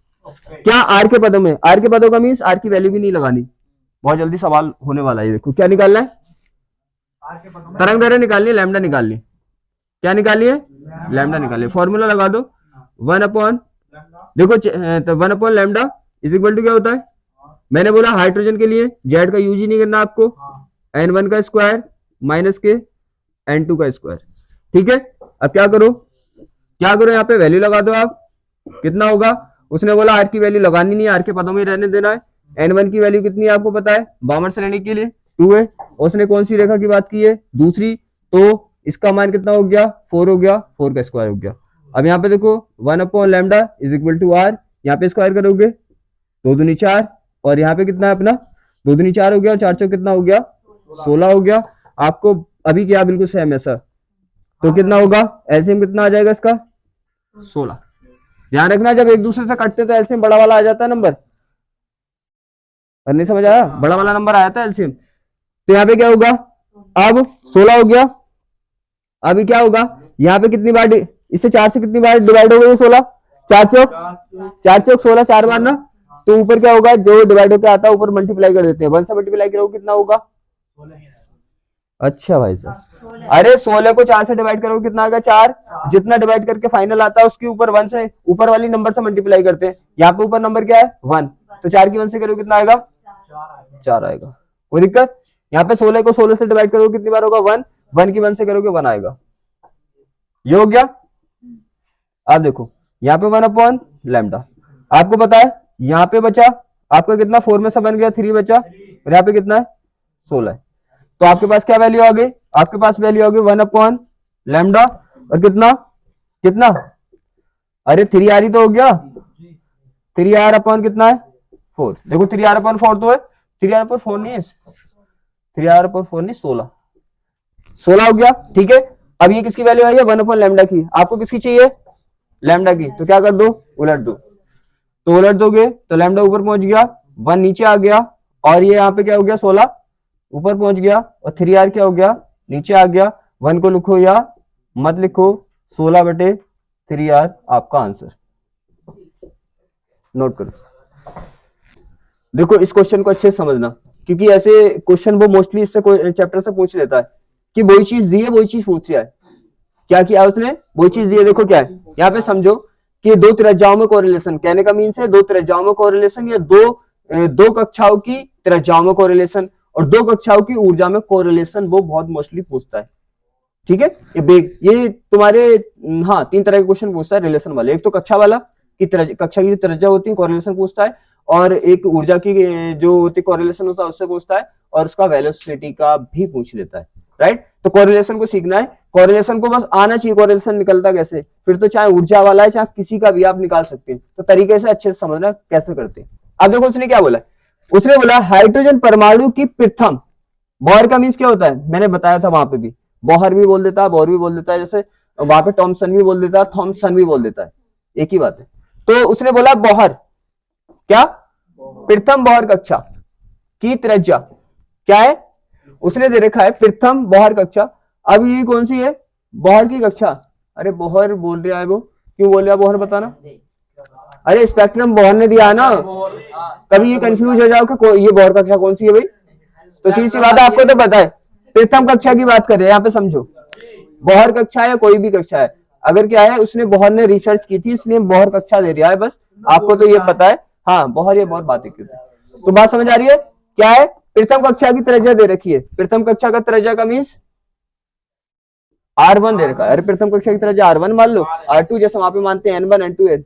क्या आर के पदों में, आर के पदों का मीन्स आर की वैल्यू भी नहीं लगानी, बहुत जल्दी सवाल होने वाला है। देखो क्या निकालना है, तरंग दैर्घ्य निकालनी है, लैम्डा निकालनी, क्या निकालिए, लैम्डा निकालिए, फॉर्मूला लगा दो, 1 अपॉन, देखो तो 1 upon lambda is equal to क्या होता है, मैंने बोला हाइड्रोजन के लिए जेड का यूज ही नहीं करना आपको, N1 का स्क्वायर माइनस के N2 का स्क्वायर, ठीक है। अब क्या करो, क्या करो, यहाँ पे वैल्यू लगा दो आप, कितना होगा, उसने बोला आर की वैल्यू लगानी नहीं है, आर के पदों में रहने देना है। N1 की वैल्यू कितनी है आपको पता है, बॉमर श्रेणी के लिए 2 है, उसने कौन सी रेखा की बात की है, दूसरी, तो इसका मान कितना हो गया, 4 हो गया, 4 का स्क्वायर हो गया। अब यहाँ पे देखो 1 upon lambda is equal to R, यहाँ पे स्क्वायर करोगे 2 दूनी 4, और यहाँ पे कितना है अपना 2 दूनी 4 हो गया, और 4 चौक कितना हो गया, 16 हो गया। आपको अभी क्या बिल्कुल सेम ऐसा, तो कितना होगा, एलसीएम कितना आ जाएगा इसका, 16। ध्यान रखना जब एक दूसरे से कटते तो एलसीएम बड़ा वाला आ जाता है नंबर, और नहीं समझ आया, बड़ा वाला नंबर आया था एलसीएम। तो यहाँ पे क्या होगा, अब 16 हो गया, अभी क्या होगा, यहाँ पे कितनी बार, इससे 4 से कितनी बार डिवाइड हो गई 16, 4 चौक 16, 4 बार ना, तो ऊपर क्या होगा, जो डिवाइड होकर आता है ऊपर मल्टीप्लाई कर देते हैं, 1 से मल्टीप्लाई करोगे कितना होगा, अच्छा भाई साहब, अरे 16 को 4 से डिवाइड करोगे कितना आएगा, 4, जितना डिवाइड करके फाइनल आता है उसके ऊपर 1 से, ऊपर वाली नंबर से मल्टीप्लाई करते हैं, यहाँ पे ऊपर नंबर क्या है 1, तो 4 की 1 से करोगे कितना आएगा, 4 आएगा, कोई दिक्कत। यहाँ पे 16 को 16 से डिवाइड करोगे कितनी बार होगा, 1, 1 की 1 से करोगे 1 आएगा, ये हो गया। अब देखो यहाँ पे 1 अपॉन लैम्डा, आपको पता है यहाँ पे बचा आपका कितना, 4 में से बन गया 3 बचा, और यहाँ पे कितना है 16 है, तो आपके पास क्या वैल्यू आ गई, आपके पास वैल्यू आ गई 1 अपॉन लैम्डा, और कितना कितना, अरे 3 आर ही तो हो गया, 3 आर अपॉन कितना है 4, देखो 3 आर अपॉन 4 तो है, 3 आर अपॉन 4 नहीं है, 3 आर अपॉन 4 नहीं, 16 हो गया, ठीक है। अब ये किसकी वैल्यू आई है, 1 अपॉन लैम्डा की, आपको किसकी चाहिए, लैम्डा की, तो क्या कर दो, उलट दो, तो उलट दोगे तो लैम्डा ऊपर पहुंच गया, 1 नीचे आ गया, और ये यहाँ पे क्या हो गया, 16 ऊपर पहुंच गया, और 3 आर क्या हो गया, नीचे आ गया, 1 को लिखो या मत लिखो, 16 बटे 3 आर आपका आंसर, नोट करो। देखो इस क्वेश्चन को अच्छे से समझना, क्योंकि ऐसे क्वेश्चन वो मोस्टली इससे चैप्टर से पूछ लेता है कि वही चीज दी है वही चीज पूछ रहा है, क्या किया उसने, वही चीज दी है, देखो क्या है यहाँ पे, समझो कि दो त्रिज्याओं में कोरिलेशन, कहने का मीन्स है दो त्रिज्याओं में कोरिलेशन, या दो कक्षाओं की त्रिज्याओं में कोरिलेशन, और 2 कक्षाओं की ऊर्जा में कोरिलेशन, वो बहुत मोस्टली पूछता है, ठीक है। ये तुम्हारे, हाँ 3 तरह के क्वेश्चन पूछता है रिलेशन वाले, एक तो कक्षा वाला कि कक्षा की जो त्रिज्या होती है कोरिलेशन पूछता है, और एक ऊर्जा की जो होती कोरिलेशन होता है उससे पूछता है, और उसका वेलोसिटी का भी पूछ लेता है, राइट। तो कोरिलेशन को सीखना है, कोरिलेशन को बस आना चाहिए, कोरिलेशन निकलता कैसे, फिर तो चाहे ऊर्जा वाला है चाहे किसी का भी आप निकाल सकते हैं, तो तरीके से अच्छे से समझना कैसे करते हैं। अब देखो उसने क्या बोला, उसने बोला हाइड्रोजन परमाणु की प्रथम, बॉहर का मीन्स क्या होता है, मैंने बताया था वहां पे भी, बॉहर भी बोल देता है, बॉहर भी बोल देता है, जैसे वहां पे टॉमसन भी बोल देता है, थॉमसन भी बोल देता है, एक ही बात है। तो उसने बोला बॉहर, क्या, प्रथम बॉहर कक्षा की त्रिज्या क्या है, उसने दे रखा है प्रथम बोहर कक्षा। अब ये कौन सी है, बोहर की कक्षा। अरे बोहर बोल रहा है वो, क्यों बोल रहा है बोहर, बताना। अरे स्पेक्ट्रम बोहर ने दिया है ना, कभी ये कंफ्यूज हो जाओ कि ये बोहर कक्षा कौन सी है भाई। तो सीधी सी बात है, आपको तो पता है प्रथम कक्षा की बात कर रहे हैं यहाँ पे, समझो। बोहर कक्षा या कोई भी कक्षा है, अगर क्या है उसने बोहर ने रिसर्च की थी इसलिए बोहर कक्षा दे दिया है, बस आपको तो ये पता है। हाँ बोहर ये बहुत बातें की थी, तो बात समझ आ रही है। क्या है, प्रथम कक्षा की त्रिज्या दे रखी है, प्रथम कक्षा का त्रिज्या का मीन्स R1 दे रखा है। अरे प्रथम कक्षा की त्रिज्या R1 मान लो, R2 जैसे वहां पे मानते हैं N1 N2 N3,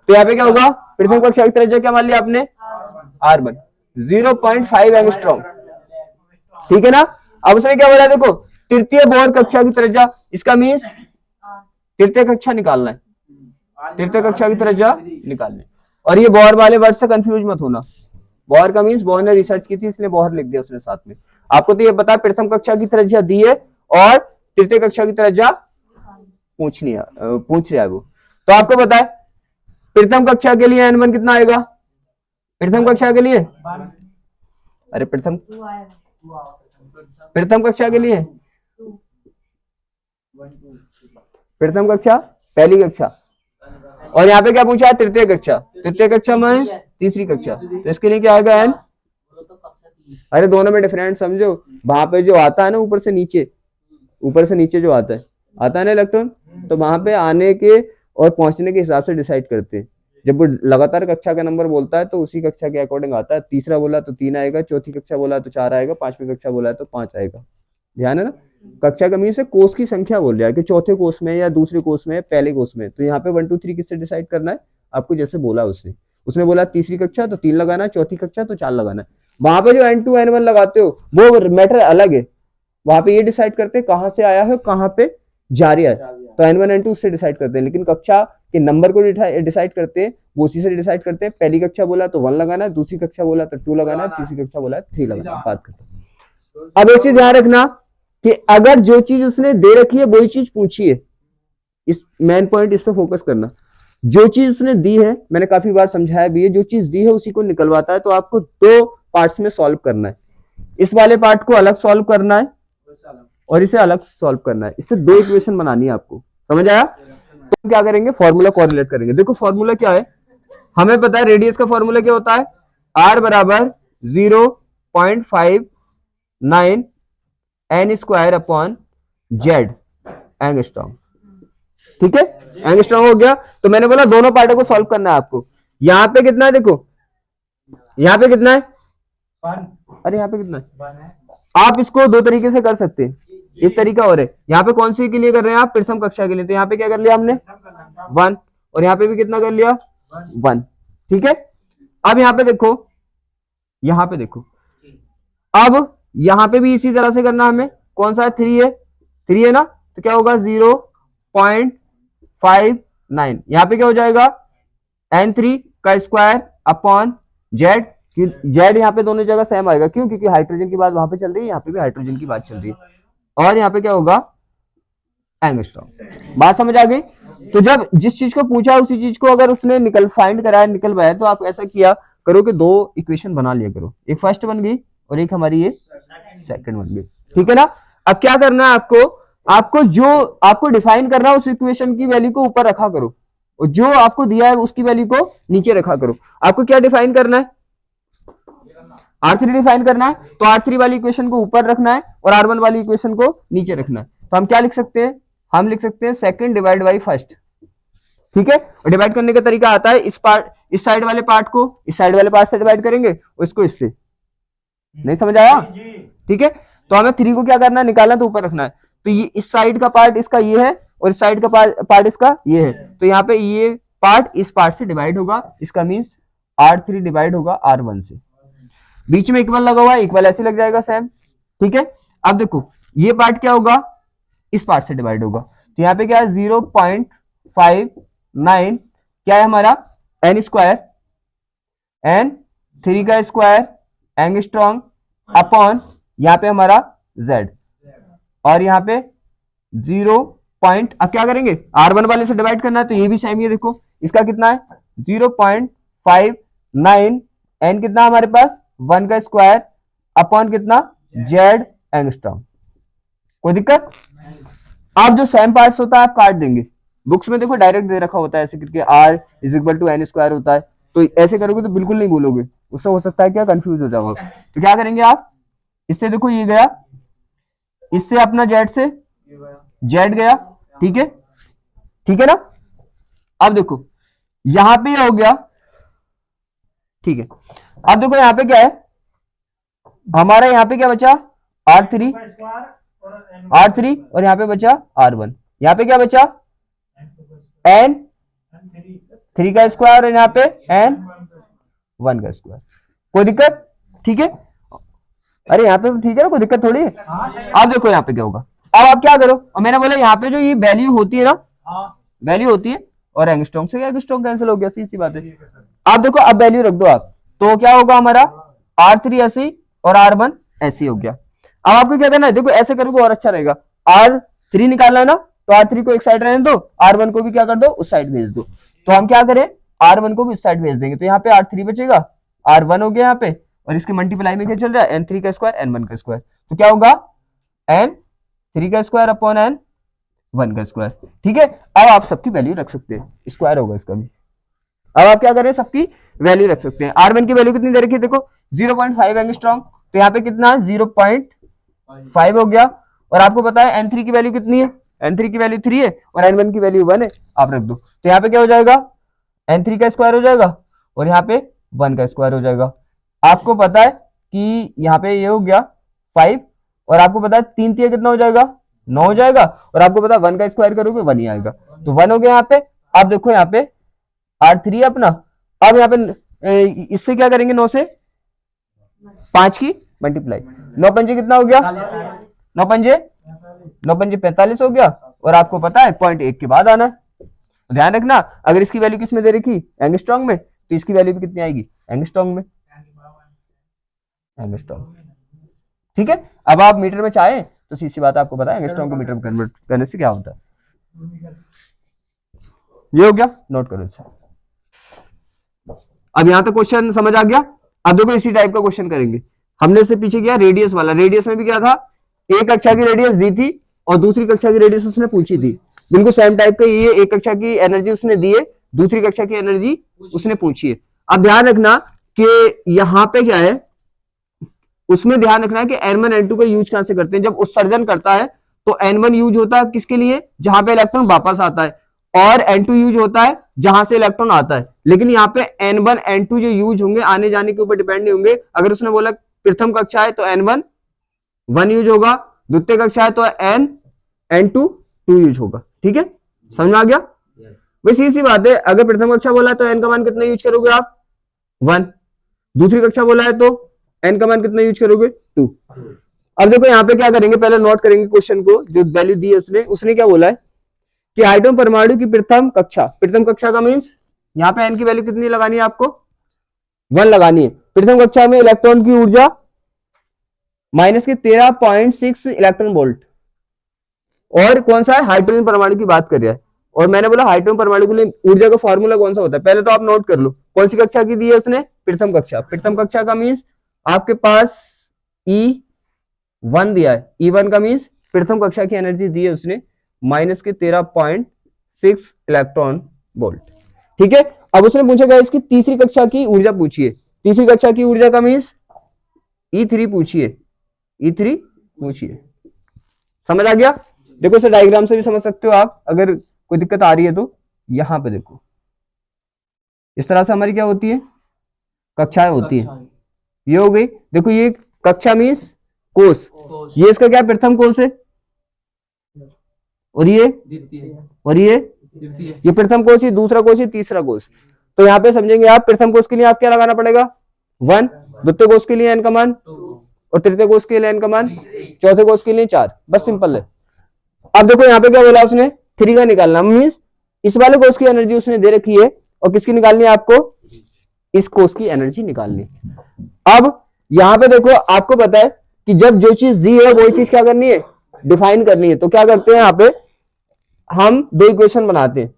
तो यहाँ पे क्या होगा, प्रथम कक्षा की त्रिज्या क्या मान लिया आपने, R1, 0.5 एंगस्ट्रॉम, ठीक है ना। अब उसने क्या बोला, देखो तृतीय बोहर कक्षा की त्रिज्या, इसका मीन्स तृतीय कक्षा निकालना है, तृतीय कक्षा की त्रिज्या निकालनी है। और ये बोहर वाले वर्ड से कंफ्यूज मत होना, बोहर का मीन्स बोहर ने रिसर्च की थी इसलिए बोहर लिख दिया उसने साथ में। आपको तो ये पता है प्रथम कक्षा की त्रिज्या दी है और तृतीय कक्षा की त्रिज्या पूछ रहा है वो। तो आपको पता है प्रथम कक्षा के लिए N1 कितना आएगा, प्रथम कक्षा के लिए, अरे प्रथम कक्षा के लिए, प्रथम कक्षा पहली कक्षा, और यहाँ पे क्या पूछा है, तृतीय कक्षा, तृतीय कक्षा मीन्स तीसरी कक्षा, तो इसके लिए क्या आएगा N। अरे दोनों में डिफरेंट समझो, वहां पे जो आता है ना ऊपर से नीचे, ऊपर से नीचे जो आता है ना इलेक्ट्रॉन, तो वहां पे आने के और पहुंचने के हिसाब से डिसाइड करते हैं। जब वो लगातार कक्षा का नंबर बोलता है तो उसी कक्षा के अकॉर्डिंग आता है, तीसरा बोला तो 3 आएगा, चौथी कक्षा बोला तो 4 आएगा, पांचवी कक्षा बोला तो 5 आएगा। ध्यान है ना, कक्षा का मीन से कोर्स की संख्या बोल रहा है कि चौथे कोर्स में या दूसरे कोर्स में पहले कोर्स में। तो यहाँ पे 1 2 3 किससे डिसाइड करना है, आपको जैसे बोला उसने बोला तीसरी कक्षा तो 3 लगाना है, चौथी कक्षा तो 4 लगाना है। वहां पे जो N2 N1 लगाते हो वो मैटर अलग है, वहां पे ये डिसाइड करते हैं कहाँ से आया है कहाँ पे जा रहा है, तो N1 N2 उससे डिसाइड करते हैं। लेकिन कक्षा के नंबर को डिसाइड करते हैं वो उसी से डिसाइड करते हैं। पहली कक्षा बोला तो 1 लगाना है, दूसरी कक्षा बोला तो 2 लगाना है, तीसरी कक्षा बोला 3 लगाना है, बात खत्म। अब एक चीज ध्यान रखना कि अगर जो चीज उसने दे रखी है वही चीज पूछी है, इस मेन पॉइंट इस पे फोकस करना। जो चीज उसने दी है, मैंने काफी बार समझाया भी है, जो चीज दी है उसी को निकलवाता है। तो आपको 2 पार्ट्स में सॉल्व करना है, इस वाले पार्ट को अलग सॉल्व करना है और इसे अलग सॉल्व करना है, इससे 2 इक्वेशन बनानी है आपको, समझ आया। तो क्या करेंगे, फॉर्मूला कोरिलेट करेंगे। देखो फॉर्मूला क्या है, हमें पता है रेडियस का फॉर्मूला क्या होता है, R बराबर 0.59 N square upon Z angstrom, ठीक है, एंगस्ट्रॉम हो गया। तो मैंने बोला दोनों पार्टों को सॉल्व करना है आपको। यहां पे कितना है, देखो यहां पे कितना है, अरे यहाँ पे कितना है, आप इसको 2 तरीके से कर सकते हैं, एक तरीका और है। यहाँ पे कौन सी के लिए कर रहे हैं आप, प्रथम कक्षा के लिए, तो यहाँ पे क्या कर लिया हमने 1, और यहाँ पे भी कितना कर लिया 1, ठीक है। अब यहाँ पे देखो, यहाँ पे देखो, अब यहाँ पे भी इसी तरह से करना हमें, कौन सा है 3 है ना, तो क्या होगा 0.59, यहाँ पे क्या हो जाएगा N3 का स्क्वायर अपॉन जेड, जेड यहाँ पे दोनों जगह सेम आएगा, क्यों, क्योंकि हाइड्रोजन की बात वहां पे चल रही है, यहाँ पे भी हाइड्रोजन की बात चल रही है, और यहाँ पे क्या होगा एंगस्ट्रॉम। बात समझ आ गई। तो जब जिस चीज को पूछा उसी चीज को अगर उसने फाइंड कराया निकलवाया, तो आप ऐसा किया करो कि 2 इक्वेशन बना लिया करो, एक फर्स्ट बन गई और एक हमारी ये सेकंड बन गई, ठीक है ना। अब क्या करना है आपको जो आपको डिफाइन करना है उस इक्वेशन की वैल्यू को ऊपर रखा करो, और जो आपको दिया है उसकी वैल्यू को नीचे रखा करो। आपको क्या डिफाइन करना है, R3 डिफाइन करना है, तो R3 वाली इक्वेशन को ऊपर रखना है और R1 वाली इक्वेशन को नीचे रखना है। तो हम क्या लिख सकते हैं, हम लिख सकते हैं सेकंड डिवाइड बाई फर्स्ट, ठीक है। और डिवाइड करने का तरीका आता है, इस साइड वाले पार्ट को इस साइड वाले पार्ट से डिवाइड करेंगे और इसको इससे, नहीं समझ आया, ठीक है। तो हमें 3 को क्या करना है, निकालना, तो ऊपर रखना है। तो ये इस साइड का पार्ट इसका ये है और इस साइड का पार्ट इसका ये है, तो यहाँ पे ये पार्ट इस पार्ट से डिवाइड होगा, इसका मीन्स R3 डिवाइड होगा R1 से, बीच में इक्वल लगा हुआ है, इक्वल ऐसे लग जाएगा सेम, ठीक है। अब देखो ये पार्ट क्या होगा, इस पार्ट से डिवाइड होगा, तो यहाँ पे क्या है 0.59 क्या है हमारा N स्क्वायर, N3 का स्क्वायर एंगस्ट्रॉम अपॉन यहाँ पे हमारा Z, और यहाँ पे 0 पॉइंट, अब क्या करेंगे R1 वाले से डिवाइड करना है, तो ये भी सेम ही है, देखो इसका कितना है 0.59, N कितना हमारे पास 1 का स्क्वायर अपॉन कितना जेड एंगस्ट्रॉम। कोई दिक्कत? आप जो सेम पार्ट्स होता है आप काट देंगे। बुक्स में देखो डायरेक्ट दे रखा होता है ऐसे करके R is equal to N square होता है, तो ऐसे करोगे तो बिल्कुल नहीं बोलोगे, उससे हो सकता है क्या कंफ्यूज हो जाओगे। तो क्या करेंगे आप, इससे देखो ये गया, इससे अपना जेड से जेड गया, ठीक है, ठीक है ना। अब देखो यहां पे हो गया, ठीक है। अब देखो यहां पे क्या है हमारा, यहां पे क्या बचा R3, R3 और यहां पे बचा R1। यहां पे क्या बचा n 3 का स्क्वायर और यहां पे n 1 का स्क्वायर। कोई दिक्कत? ठीक है, अरे यहाँ पे तो ठीक है ना, कोई दिक्कत थोड़ी है। अब देखो यहाँ पे क्या होगा, अब आप क्या करो, और मैंने बोला यहाँ पे जो ये वैल्यू होती है ना, वैल्यू होती है, और एंगस्ट्रॉम से एंगस्ट्रॉम कैंसिल हो गया, सीधी बात है। आप देखो अब वैल्यू रख दो आप, तो क्या होगा हमारा R3 ऐसे और R1 ऐसे हो गया। अब आपको क्या करना है, देखो ऐसे करोगे और अच्छा रहेगा। R3 निकालना है ना, तो R3 को एक साइड रहने दो, R1 को भी क्या कर दो उस साइड भेज दो। तो हम क्या करें, R1 को भी इस साइड भेज देंगे, तो यहाँ पे R3 बचेगा, R1 हो गया यहाँ पे, और इसके मल्टीप्लाई में क्या चल रहा है n3 का स्क्वायर n1 का स्क्वायर, तो क्या होगा n3 का स्क्वायर अपॉन n1 का स्क्वायर। ठीक है, अब आप सबकी वैल्यू रख सकते हैं, स्क्वायर होगा इसका भी। अब आप क्या करें, सबकी वैल्यू रख सकते हैं। R1 की वैल्यू कितनी दे रखी है, देखो 0.5 एंगस्ट्रॉम, तो यहाँ पे कितना 0.5 हो गया। और आपको पता है n3 की वैल्यू कितनी है, n3 की वैल्यू 3 है और n1 की वैल्यू 1 है, आप रख दो। तो यहाँ पे क्या हो जाएगा, n3 का स्क्वायर हो जाएगा और यहाँ पे 1 का स्क्वायर हो जाएगा। आपको पता है कि यहाँ पे ये हो गया 5, और आपको पता है 3 3 कितना हो जाएगा 9 हो जाएगा, और आपको पता है 1 का स्क्वायर करोगे 1 ही आएगा, तो 1 हो गया यहाँ पे। आप देखो यहाँ पे R3 अपना, अब यहाँ पे इससे क्या करेंगे, 9 से 5 की मल्टीप्लाई, 9 पंजे कितना हो गया 9 पंजे 45 हो गया, और आपको पता है 0.1 के बाद आना है। ध्यान रखना, अगर इसकी वैल्यू किस में दे रखी एंगस्ट्रॉम में, तो इसकी वैल्यू भी कितनी आएगी एंगस्ट्रॉम में, एंगस्ट्रॉम। ठीक है, अब आप मीटर में चाहे तो सीधी बात आपको पता है एंगस्ट्रॉम को मीटर में कन्वर्ट करने से क्या होता है। ये हो गया, नोट करो इसे। अब यहां तक क्वेश्चन समझ आ गया। अब देखो इसी टाइप का क्वेश्चन करेंगे। हमने इससे पीछे किया रेडियस वाला, रेडियस में भी क्या था, एक कक्षा की रेडियस दी थी और दूसरी कक्षा की रेडियस उसने पूछी थी, बिल्कुल सेम टाइप का। ये एक कक्षा की एनर्जी उसने दी है, दूसरी कक्षा की एनर्जी उसने पूछी है। अब ध्यान रखना कि यहां पे क्या है, उसमें ध्यान रखना है कि n1 n2 का यूज कहां से करते हैं, जब उत्सर्जन करता है तो n1 यूज होता है किसके लिए, जहां पे इलेक्ट्रॉन वापस आता है, और n2 यूज होता है जहां से इलेक्ट्रॉन आता है। लेकिन यहाँ पे n1 n2 जो यूज होंगे आने जाने के ऊपर डिपेंड नहीं होंगे। अगर उसने बोला प्रथम कक्षा है तो n1 1 यूज होगा, द्वितीय कक्षा है तो n2 2 यूज होगा। ठीक है, समझ में आ गया। वैसे इसी बात है, अगर प्रथम कक्षा बोला है तो n का मान कितना यूज करोगे आप 1, दूसरी कक्षा बोला है तो n का मान कितना यूज करोगे 2। अब देखो यहाँ पे क्या करेंगे, पहले नोट करेंगे क्वेश्चन को, जो वैल्यू दी है उसने क्या बोला है कि हाइड्रोजन परमाणु की प्रथम कक्षा का मींस यहाँ पे n की वैल्यू कितनी लगानी है आपको 1 लगानी है। प्रथम कक्षा में इलेक्ट्रॉन की ऊर्जा माइनस के 13.6 इलेक्ट्रॉन वोल्ट, और कौन सा है हाइड्रोजन परमाणु की बात कर रहा है। और मैंने बोला हाइड्रोजन परमाणु के लिए ऊर्जा का फॉर्मूला कौन सा होता है, पहले तो आप नोट कर लो कौन सी कक्षा की दी है उसने, प्रथम कक्षा। प्रथम कक्षा का मींस आपके पास E1 दिया है, E1 का मींस प्रथम कक्षा की एनर्जी दी है उसने माइनस के 13.6 इलेक्ट्रॉन वोल्ट। ठीक है, अब उसने पूछा गया इसकी तीसरी कक्षा की ऊर्जा पूछिए, तीसरी कक्षा की ऊर्जा का मींस E3 पूछिए, E3 पूछिए। समझ आ गया। देखो इसे डायग्राम से भी समझ सकते हो आप, अगर कोई दिक्कत आ रही है तो। यहां पे देखो इस तरह से हमारी क्या होती है कक्षाएं होती है, ये हो गई। देखो ये कक्षा मीन्स कोष, ये इसका क्या प्रथम कोष है, और ये प्रथम कोष, ये दूसरा कोष, ये तीसरा कोष। तो यहाँ पे समझेंगे आप, प्रथम कोष के लिए आप क्या लगाना पड़ेगा 1, द्वितीय कोष के लिए n का मान, और तृतीय कोष के लिए n का मान, चौथे कोष के लिए 4, बस सिंपल है। अब देखो यहाँ पे क्या बोला उसने 3 का निकालना, मीन्स इस वाले कोष की एनर्जी उसने दे रखी है, और किसकी निकालनी है आपको, इस कोष की एनर्जी निकालनी। अब यहाँ पे देखो आपको पता है कि जब जो चीज दी है वही चीज क्या करनी है डिफाइन करनी है। तो क्या करते हैं यहाँ पे हम दो इक्वेशन बनाते हैं,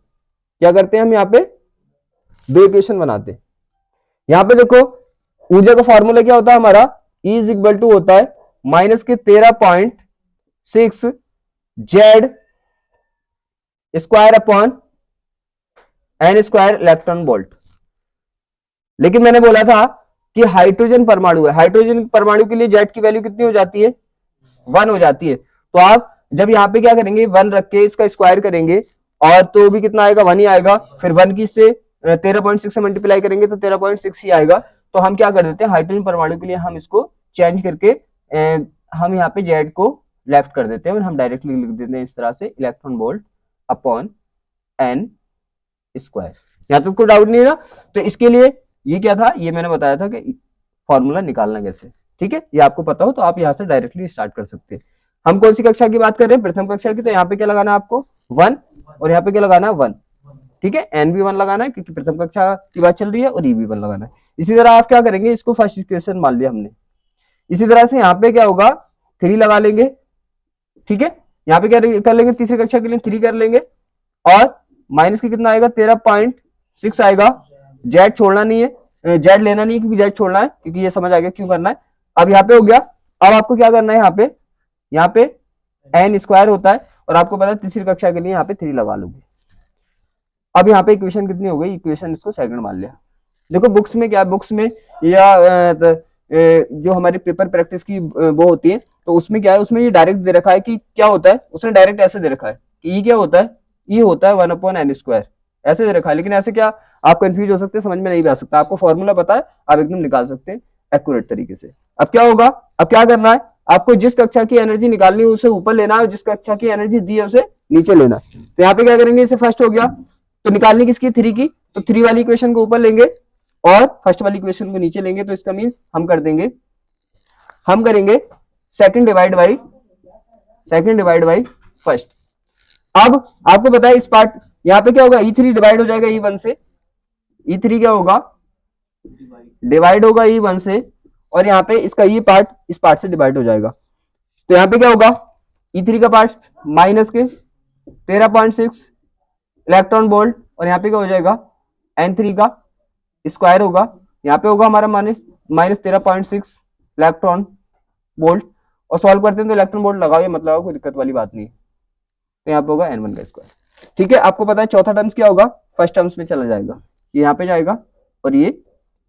क्या करते हैं हम यहाँ पे दो इक्वेशन बनाते हैं। यहाँ पे देखो ऊर्जा का फॉर्मूला क्या होता है हमारा, E इज इक्वल टू होता है माइनस के 13.6 Z square upon N square electron volt. लेकिन मैंने बोला था कि हाइड्रोजन परमाणु है, हाइड्रोजन परमाणु के लिए जेड की वैल्यू कितनी हो जाती है, 1 हो जाती है। तो आप जब यहाँ पे क्या करेंगे, 1 रख के इसका स्क्वायर करेंगे और तो भी कितना आएगा, 1 ही आएगा। फिर 1 की से 13.6 से मल्टीप्लाई करेंगे तो 13.6 ही आएगा। तो हम क्या कर देते हैं, हाइड्रोजन परमाणु के लिए हम इसको चेंज करके हम यहाँ पे जेड को लेफ्ट कर देते हैं और हम डायरेक्टली लिख देते हैं इस तरह से, electron volt upon N square. यहाँ तक कोई डाउट नहीं है ना। तो इसके लिए ये क्या था, ये मैंने बताया था कि फॉर्मूला निकालना कैसे, ठीक है, ये आपको पता हो तो आप यहाँ से डायरेक्टली स्टार्ट कर सकते हैं। हम कौन सी कक्षा की बात कर रहे हैं, प्रथम कक्षा की। तो यहाँ पे क्या लगाना है आपको, 1, और यहाँ पे क्या लगाना है, 1, ठीक है। एन भी 1 लगाना है क्योंकि प्रथम कक्षा की बात चल रही है, और ई भी 1 लगाना है। इसी तरह आप क्या करेंगे, इसको फर्स्ट इक्वेशन मान लिया हमने। इसी तरह से यहाँ पे क्या होगा, 3 लगा लेंगे, ठीक है। यहाँ पे क्या कर लेंगे, तीसरी कक्षा के लिए 3 कर लेंगे, और माइनस के कितना आएगा, 13.6 आएगा। जेड छोड़ना नहीं है, जेड लेना नहीं है क्योंकि जेड छोड़ना है, क्योंकि ये समझ आ गया क्यों करना है। अब यहाँ पे हो गया। अब आपको क्या करना है, यहाँ पे एन स्क्वायर होता है, और आपको पता है तीसरी कक्षा के लिए यहाँ पे 3 लगा लोगे। अब यहाँ पे इक्वेशन कितनी हो गई, इक्वेशन इसको सेकंड मान लिया। देखो बुक्स में क्या, बुक्स में या जो हमारी पेपर प्रैक्टिस की वो होती है, तो उसमें क्या है, उसमें ये डायरेक्ट दे रखा है कि क्या होता है, उसने डायरेक्ट ऐसे दे रखा है कि ई क्या होता है, ई होता है 1/n², ऐसे दे रखा है। लेकिन ऐसे क्या आप कंफ्यूज हो सकते हैं, समझ में नहीं भी आ सकता। आपको फॉर्मूला पता है, आप एकदम निकाल सकते हैं एक्यूरेट तरीके से। अब क्या होगा, अब क्या करना है, आपको जिस कक्षा की एनर्जी निकालनी है उसे ऊपर लेना है, जिस कक्षा की एनर्जी दी है उसे नीचे लेना है। तो यहाँ पे क्या करेंगे, इसे फर्स्ट हो गया, तो निकालनी किसकी, 3 की, तो 3 वाली इक्वेशन को ऊपर लेंगे और फर्स्ट वाली इक्वेशन को नीचे लेंगे। तो इसका मीन हम कर देंगे, हम करेंगे सेकंड डिवाइड बाई फर्स्ट। अब आपको पता है इस पार्ट, यहाँ पे क्या होगा, E3 डिवाइड हो जाएगा E1 से, E3 क्या होगा, डिवाइड होगा E1 से, और यहाँ पे इसका ये पार्ट इस पार्ट से डिवाइड हो जाएगा। तो यहाँ पे क्या होगा, E3 का पार्ट माइनस के 13.6 इलेक्ट्रॉन वोल्ट, और यहाँ पे क्या हो जाएगा, N3 का स्क्वायर होगा। यहाँ पे होगा हमारा माइनस 13.6 इलेक्ट्रॉन वोल्ट, और सॉल्व करते हैं तो इलेक्ट्रॉन वोल्ट लगाओ या मत लगाओ, कोई दिक्कत वाली बात नहीं। तो यहाँ पे होगा N1 का स्क्वायर, ठीक है। आपको पता है चौथा टर्म्स क्या होगा, फर्स्ट टर्म्स में चला जाएगा, ये यहाँ पे जाएगा और ये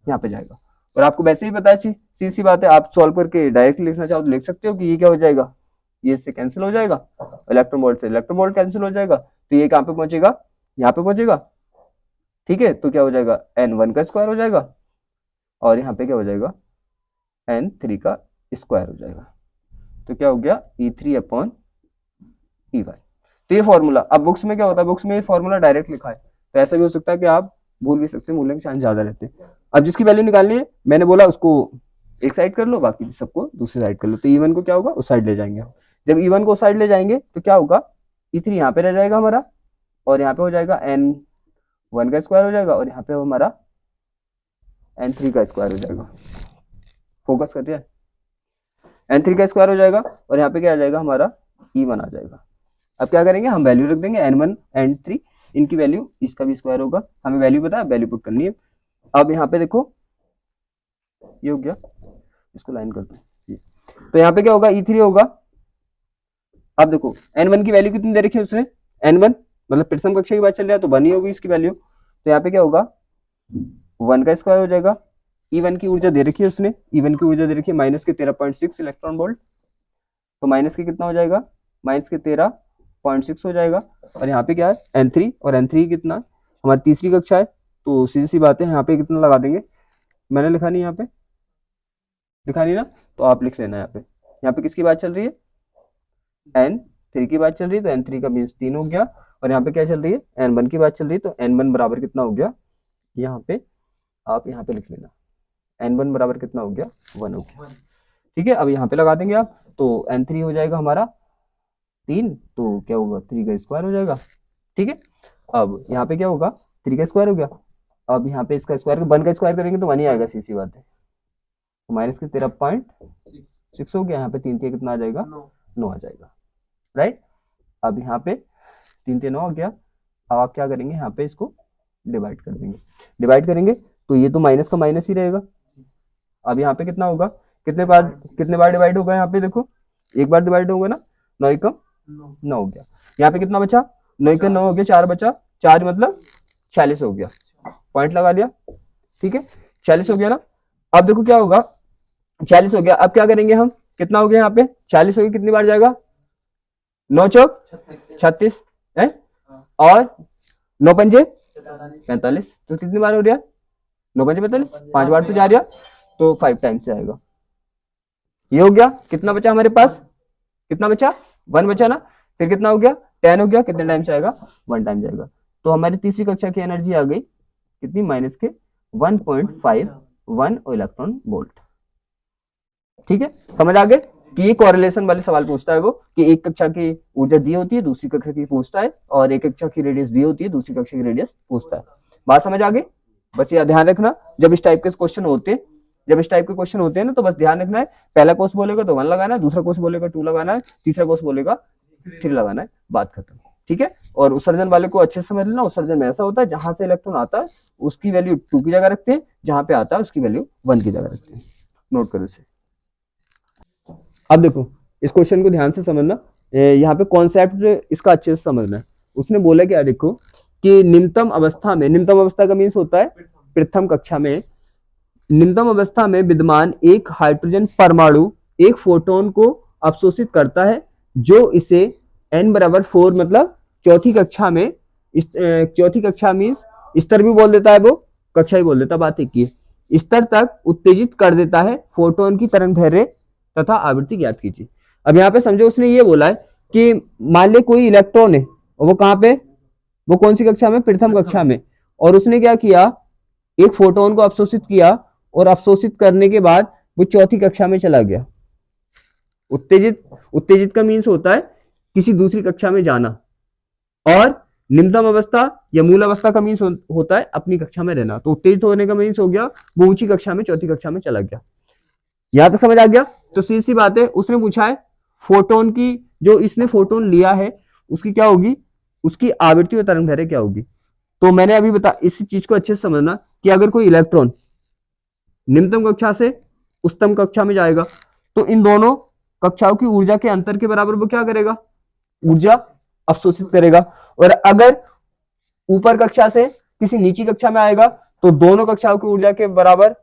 यहाँ पे जाएगा। और आपको वैसे ही पता है, सी सी बात है, आप सॉल्व करके डायरेक्ट लिखना चाहो तो लिख सकते हो कि ये क्या हो जाएगा, ये इससे कैंसिल हो जाएगा, इलेक्ट्रॉन वोल्ट से इलेक्ट्रॉन वोल्ट कैंसिल हो जाएगा, तो ये कहाँ पे पहुंचेगा, यहाँ पे पहुंचेगा, ठीक है। तो क्या हो जाएगा, N1 का स्क्वायर हो जाएगा, और यहाँ पे क्या हो जाएगा, N3 का स्क्वायर हो जाएगा। तो क्या हो गया, E3/E1। तो ये फॉर्मूला, अब बुक्स में क्या होता है, बुक्स में फॉर्मूला डायरेक्ट लिखा है, तो ऐसा भी हो सकता है कि आप भूल भी सकते हैं, भूलने के चांस ज्यादा रहते हैं। अब जिसकी वैल्यू निकालनी है, मैंने बोला उसको एक साइड कर लो, बाकी सबको दूसरी साइड कर लो। तो E1 को क्या होगा, उस साइड ले जाएंगे हम। जब E1 को उस साइड ले जाएंगे तो क्या होगा, E3 यहाँ पे रह जाएगा हमारा, और यहाँ पे हो जाएगा N1 का स्क्वायर हो जाएगा, और यहाँ पे हमारा N3 का स्क्वायर हो जाएगा। फोकस कर दिया, N3 का स्क्वायर हो जाएगा, और यहाँ पे क्या आ जाएगा, हमारा E1 आ जाएगा। अब क्या करेंगे, हम वैल्यू रख देंगे N1 N3, इनकी वैल्यू, इसका भी स्क्वायर होगा, हमें वैल्यू पता है, वैल्यू पुट करनी है। अब यहाँ पे देखो ये हो गया, इसको लाइन कर दो, तो यहाँ पे क्या होगा, E3 होगा। अब देखो N1 की वैल्यू कितनी दे रखी है उसने, N1 मतलब प्रथम कक्षा की बात चल रहा है, तो 1 ही होगी इसकी वैल्यू। तो यहाँ पे क्या होगा, 1 का स्क्वायर हो जाएगा। E1 की ऊर्जा दे रखी है उसने, E1 की ऊर्जा दे रखी है माइनस के 13.6 इलेक्ट्रॉन वोल्ट, तो माइनस के कितना हो जाएगा, माइनस के 13.6 हो जाएगा। और यहाँ पे क्या है, N3, और N3 कितना, हमारी तीसरी कक्षा है, तो सीधी सी बात है, यहाँ पे कितना लगा देंगे, मैंने लिखा नहीं, यहाँ पे लिखा नहीं ना, तो आप लिख लेना। यहाँ पे किसकी बात चल रही है, N3 की बात चल रही है, तो N3 का मीन्स 3 हो गया। और यहाँ पे क्या चल रही है, N1 की बात चल रही है, तो N1 बराबर कितना हो गया, यहाँ पे आप यहाँ पे लिख लेना, N1 बराबर कितना हो गया, 1 हो गया, ठीक है। अब यहाँ पे लगा देंगे आप, तो N3 हो जाएगा हमारा 3, तो क्या होगा, 3 का स्क्वायर हो जाएगा, ठीक है। अब यहाँ पे क्या होगा, 3 का स्क्वायर हो गया। अब यहाँ पे इसका स्क्वायर, 1 का स्क्वायर करेंगे तो 1 ही आएगा, सीधी बात है। तो माइनस के 13.6 हो गया, यहाँ पे 3 3 कितना आ जाएगा, 9 आ जाएगा, राइट। अब यहाँ पे 3 3 9 हो गया। अब आप क्या करेंगे, यहाँ पे इसको डिवाइड कर देंगे, डिवाइड करेंगे तो ये तो माइनस का माइनस ही रहेगा। अब यहाँ पे कितना होगा, कितने बार डिवाइड होगा यहाँ पे देखो, एक बार डिवाइड होगा ना, 9 एकम 9 हो गया। यहाँ पे कितना बचा, 9 एकम 9 हो गया, 4 बचा, 4 मतलब 46 हो गया, पॉइंट लगा दिया, ठीक है 46 हो गया ना। अब देखो क्या होगा, 46 हो गया, अब क्या करेंगे हम, कितना हो गया यहाँ पे 40 हो गया, कितनी बार जाएगा, 9 चौक 36 है, और 9 पंजे 45, तो कितनी बार हो रहा, 9 पंजे 45, 5 बार तो जा रहा, तो 5 टाइम्स आएगा। ये हो गया, कितना बचा हमारे पास, कितना बचा 1 बचा ना, फिर कितना हो गया 10 हो गया, कितने टाइम जाएगा 1 टाइम जाएगा। तो हमारी तीसरी कक्षा की एनर्जी आ गई कितनी, माइनस के 1.51 इलेक्ट्रॉन वोल्ट। ठीक है, समझ आ गए कि ये कोरिलेशन वाले सवाल पूछता है वो, कि एक कक्षा की ऊर्जा दी होती है, दूसरी कक्षा की पूछता है, और एक कक्षा की रेडियस दी होती है, दूसरी कक्षा की रेडियस पूछता है। बात समझ आ गई, बस ये ध्यान रखना जब इस टाइप के क्वेश्चन होते हैं, जब इस टाइप के क्वेश्चन होते हैं ना, तो बस ध्यान रखना है, पहला कोर्स बोलेगा तो 1 लगाना है, दूसरा कोर्स बोलेगा 2 लगाना है, तीसरा कोर्स बोलेगा 3 लगाना है, बात खत्म। ठीक है, और उत्सर्जन वाले को अच्छे से समझ लेना, उत्सर्जन में ऐसा होता है जहां से इलेक्ट्रॉन आता है उसकी वैल्यू 2 की जगह रखते हैं, जहां पे आता है उसकी वैल्यू 1 की जगह रखते हैं। नोट करो इसे। अब देखो इस क्वेश्चन को ध्यान से समझना, यहाँ पे कॉन्सेप्ट इसका अच्छे से समझना है। उसने बोला क्या, देखो कि निम्नतम अवस्था में, निम्नतम अवस्था का मीन्स होता है प्रथम कक्षा में, निम्नतम अवस्था में विद्यमान एक हाइड्रोजन परमाणु एक फोटोन को अवशोषित करता है, जो इसे n बराबर 4 मतलब चौथी कक्षा में, चौथी कक्षा मीन्स स्तर भी बोल देता है वो, कक्षा ही बोल देता, बात एक ही है, स्तर तक उत्तेजित कर देता है, फोटोन की तरंग दैर्ध्य तथा आवृत्ति ज्ञात कीजिए। अब यहाँ पे समझो उसने ये बोला है कि मान ले कोई इलेक्ट्रॉन है, और वो कहाँ पे, वो कौन सी कक्षा में, प्रथम कक्षा में, और उसने क्या किया, एक फोटोन को अवशोषित किया, और अवशोषित करने के बाद वो चौथी कक्षा में चला गया। उत्तेजित, उत्तेजित का मीन्स होता है किसी दूसरी कक्षा में जाना, और निम्नतम अवस्था या मूल अवस्था का मीन्स होता है अपनी कक्षा में रहना। तो उत्तेजित होने का मीन्स हो गया वो ऊंची कक्षा में, चौथी कक्षा में चला गया। यहां तक समझ आ गया। तो सीधी सी बात है, उसने पूछा है फोटोन की, जो इसने फोटोन लिया है उसकी क्या होगी, उसकी आवृत्ति और तरंग दैर्ध्य क्या होगी। तो मैंने अभी बता, इस चीज को अच्छे से समझना कि अगर कोई इलेक्ट्रॉन निम्नतम कक्षा से उच्चतम कक्षा में जाएगा, तो इन दोनों कक्षाओं की ऊर्जा के अंतर के बराबर वो क्या करेगा, ऊर्जा अवशोषित करेगा। और अगर ऊपर कक्षा से किसी नीची कक्षा में आएगा, तो दोनों कक्षाओं की ऊर्जा के बराबर,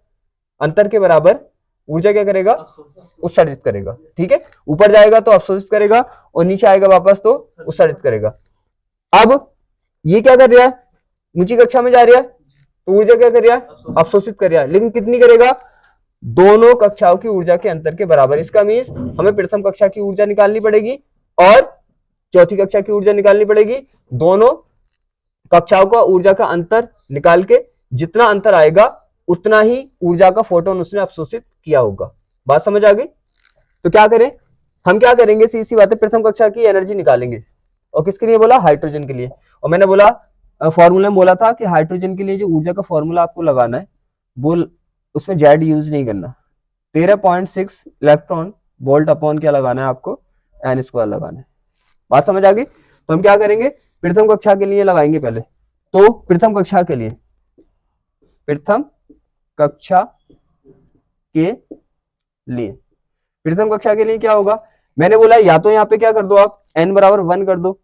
अंतर के बराबर ऊर्जा क्या करेगा, उत्सर्जित करेगा। ठीक है, ऊपर जाएगा तो अवशोषित करेगा, और नीचे आएगा वापस तो उत्सर्जित करेगा। अब ये क्या कर रहा है, ऊंची कक्षा में जा रहा है, तो ऊर्जा क्या कर रहा है, अवशोषित कर रहा है, लेकिन कितनी करेगा, दोनों कक्षाओं की ऊर्जा के अंतर के बराबर। इसका मीन्स हमें प्रथम कक्षा की ऊर्जा निकालनी पड़ेगी और चौथी कक्षा की ऊर्जा निकालनी पड़ेगी। दोनों कक्षाओं का ऊर्जा का अंतर निकाल के जितना अंतर आएगा उतना ही ऊर्जा का फोटोन उसने अवशोषित किया होगा। बात समझ आ गई। तो क्या करें, हम क्या करेंगे, सीधी बात है, प्रथम कक्षा की एनर्जी निकालेंगे। और किसके लिए बोला, हाइड्रोजन के लिए। और मैंने बोला फॉर्मूला में बोला था कि हाइड्रोजन के लिए जो ऊर्जा का फॉर्मूला आपको लगाना है वो, उसमें जेड यूज नहीं करना, 13.6 इलेक्ट्रॉन वोल्ट अपॉन क्या लगाना है आपको, एन स्क्वायर लगाना है। बात समझ आ गई। तो हम क्या करेंगे, प्रथम कक्षा के लिए लगाएंगे पहले। तो प्रथम कक्षा के लिए, प्रथम कक्षा के लिए, प्रथम कक्षा के लिए क्या होगा, मैंने बोला या तो यहाँ पे क्या कर दो आप, n बराबर 1 कर दो,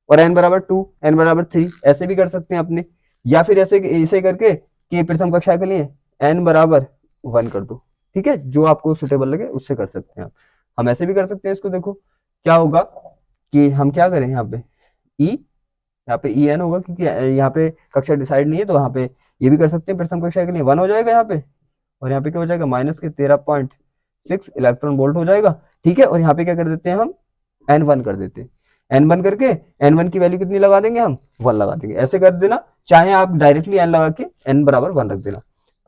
और n बराबर 2, n बराबर 3, ऐसे भी कर सकते हैं अपने, या फिर ऐसे ऐसे करके कि प्रथम कक्षा के लिए n बराबर 1 कर दो। ठीक है, जो आपको सुटेबल लगे उससे कर सकते हैं आप। हम ऐसे भी कर सकते हैं इसको, देखो क्या होगा कि हम क्या करें, यहाँ पे ई, यहाँ पे ई एन होगा, क्योंकि यहाँ पे कक्षा डिसाइड नहीं है, तो यहाँ पे ये भी कर सकते हैं। प्रथम कक्षा के लिए 1 हो जाएगा यहाँ पे, और यहाँ पे क्या हो जाएगा, माइनस के 13.6 इलेक्ट्रॉन वोल्ट हो जाएगा। ठीक है, और यहाँ पे क्या कर देते हैं हम, n1 कर देते हैं, n1 करके n1 की वैल्यू कितनी लगा देंगे हम, 1 लगा देंगे। ऐसे कर देना, चाहे आप डायरेक्टली n लगा के n बराबर 1 रख देना।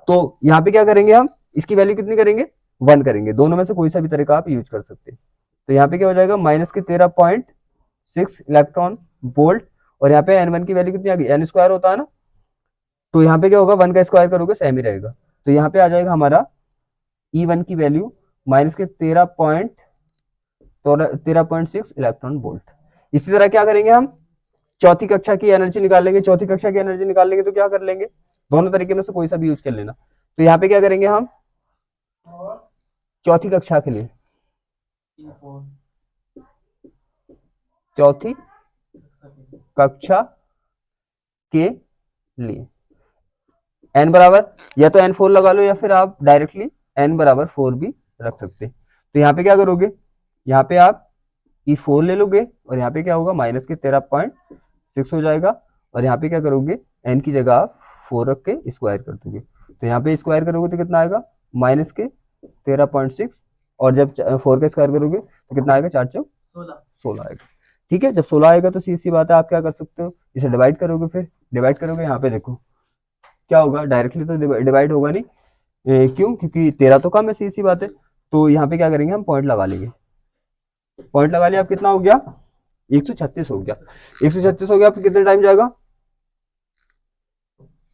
तो यहाँ पे क्या करेंगे हम, इसकी वैल्यू कितनी करेंगे, 1 करेंगे। दोनों में से कोई सा भी तरीका आप यूज कर सकते हैं। तो यहाँ पे क्या हो जाएगा, माइनस के 13.6 इलेक्ट्रॉन वोल्ट, और यहाँ पे n1 की वैल्यू कितनी आ गई, n स्क्वायर होता है ना, तो यहाँ पे क्या होगा, 1 का स्क्वायर करोगे सेम ही रहेगा। तो यहाँ पे आ जाएगा हमारा E1 की वैल्यू माइनस के 13.6 इलेक्ट्रॉन वोल्ट। इसी तरह क्या करेंगे हम, चौथी कक्षा की एनर्जी निकाल लेंगे। चौथी कक्षा की एनर्जी निकाल लेंगे तो क्या कर लेंगे, दोनों तरीके में से कोई सा भी यूज कर लेना। तो यहाँ पे क्या करेंगे हम, चौथी कक्षा के लिए, चौथी कक्षा के लिए n बराबर या तो n4 लगा लो या फिर आप डायरेक्टली n बराबर 4 भी रख सकते हैं। तो यहाँ पे क्या करोगे, यहाँ पे आप E4 ले लोगे और यहाँ पे क्या होगा माइनस के 13.6 हो जाएगा और यहाँ पे क्या करोगे n की जगह आप 4 रख के स्क्वायर कर दोगे। तो यहाँ पे स्क्वायर करोगे तो कितना आएगा माइनस के 13.6 और जब 4 का स्क्वायर करोगे तो कितना आएगा 4 चौक 16 आएगा। ठीक है, जब 16 आएगा तो सीधी सी बात है आप क्या कर सकते हो, इसे डिवाइड करोगे, फिर डिवाइड करोगे यहाँ पे देखो क्या होगा, डायरेक्टली तो डिवाइड होगा नहीं, क्यों, क्योंकि 13 तो कम है, सीधी सी बात है। तो यहाँ पे क्या करेंगे हम पॉइंट लगा लेंगे, पॉइंट लगा लिया, अब कितना हो गया 136 हो गया, 136 हो गया, फिर कितने टाइम जाएगा,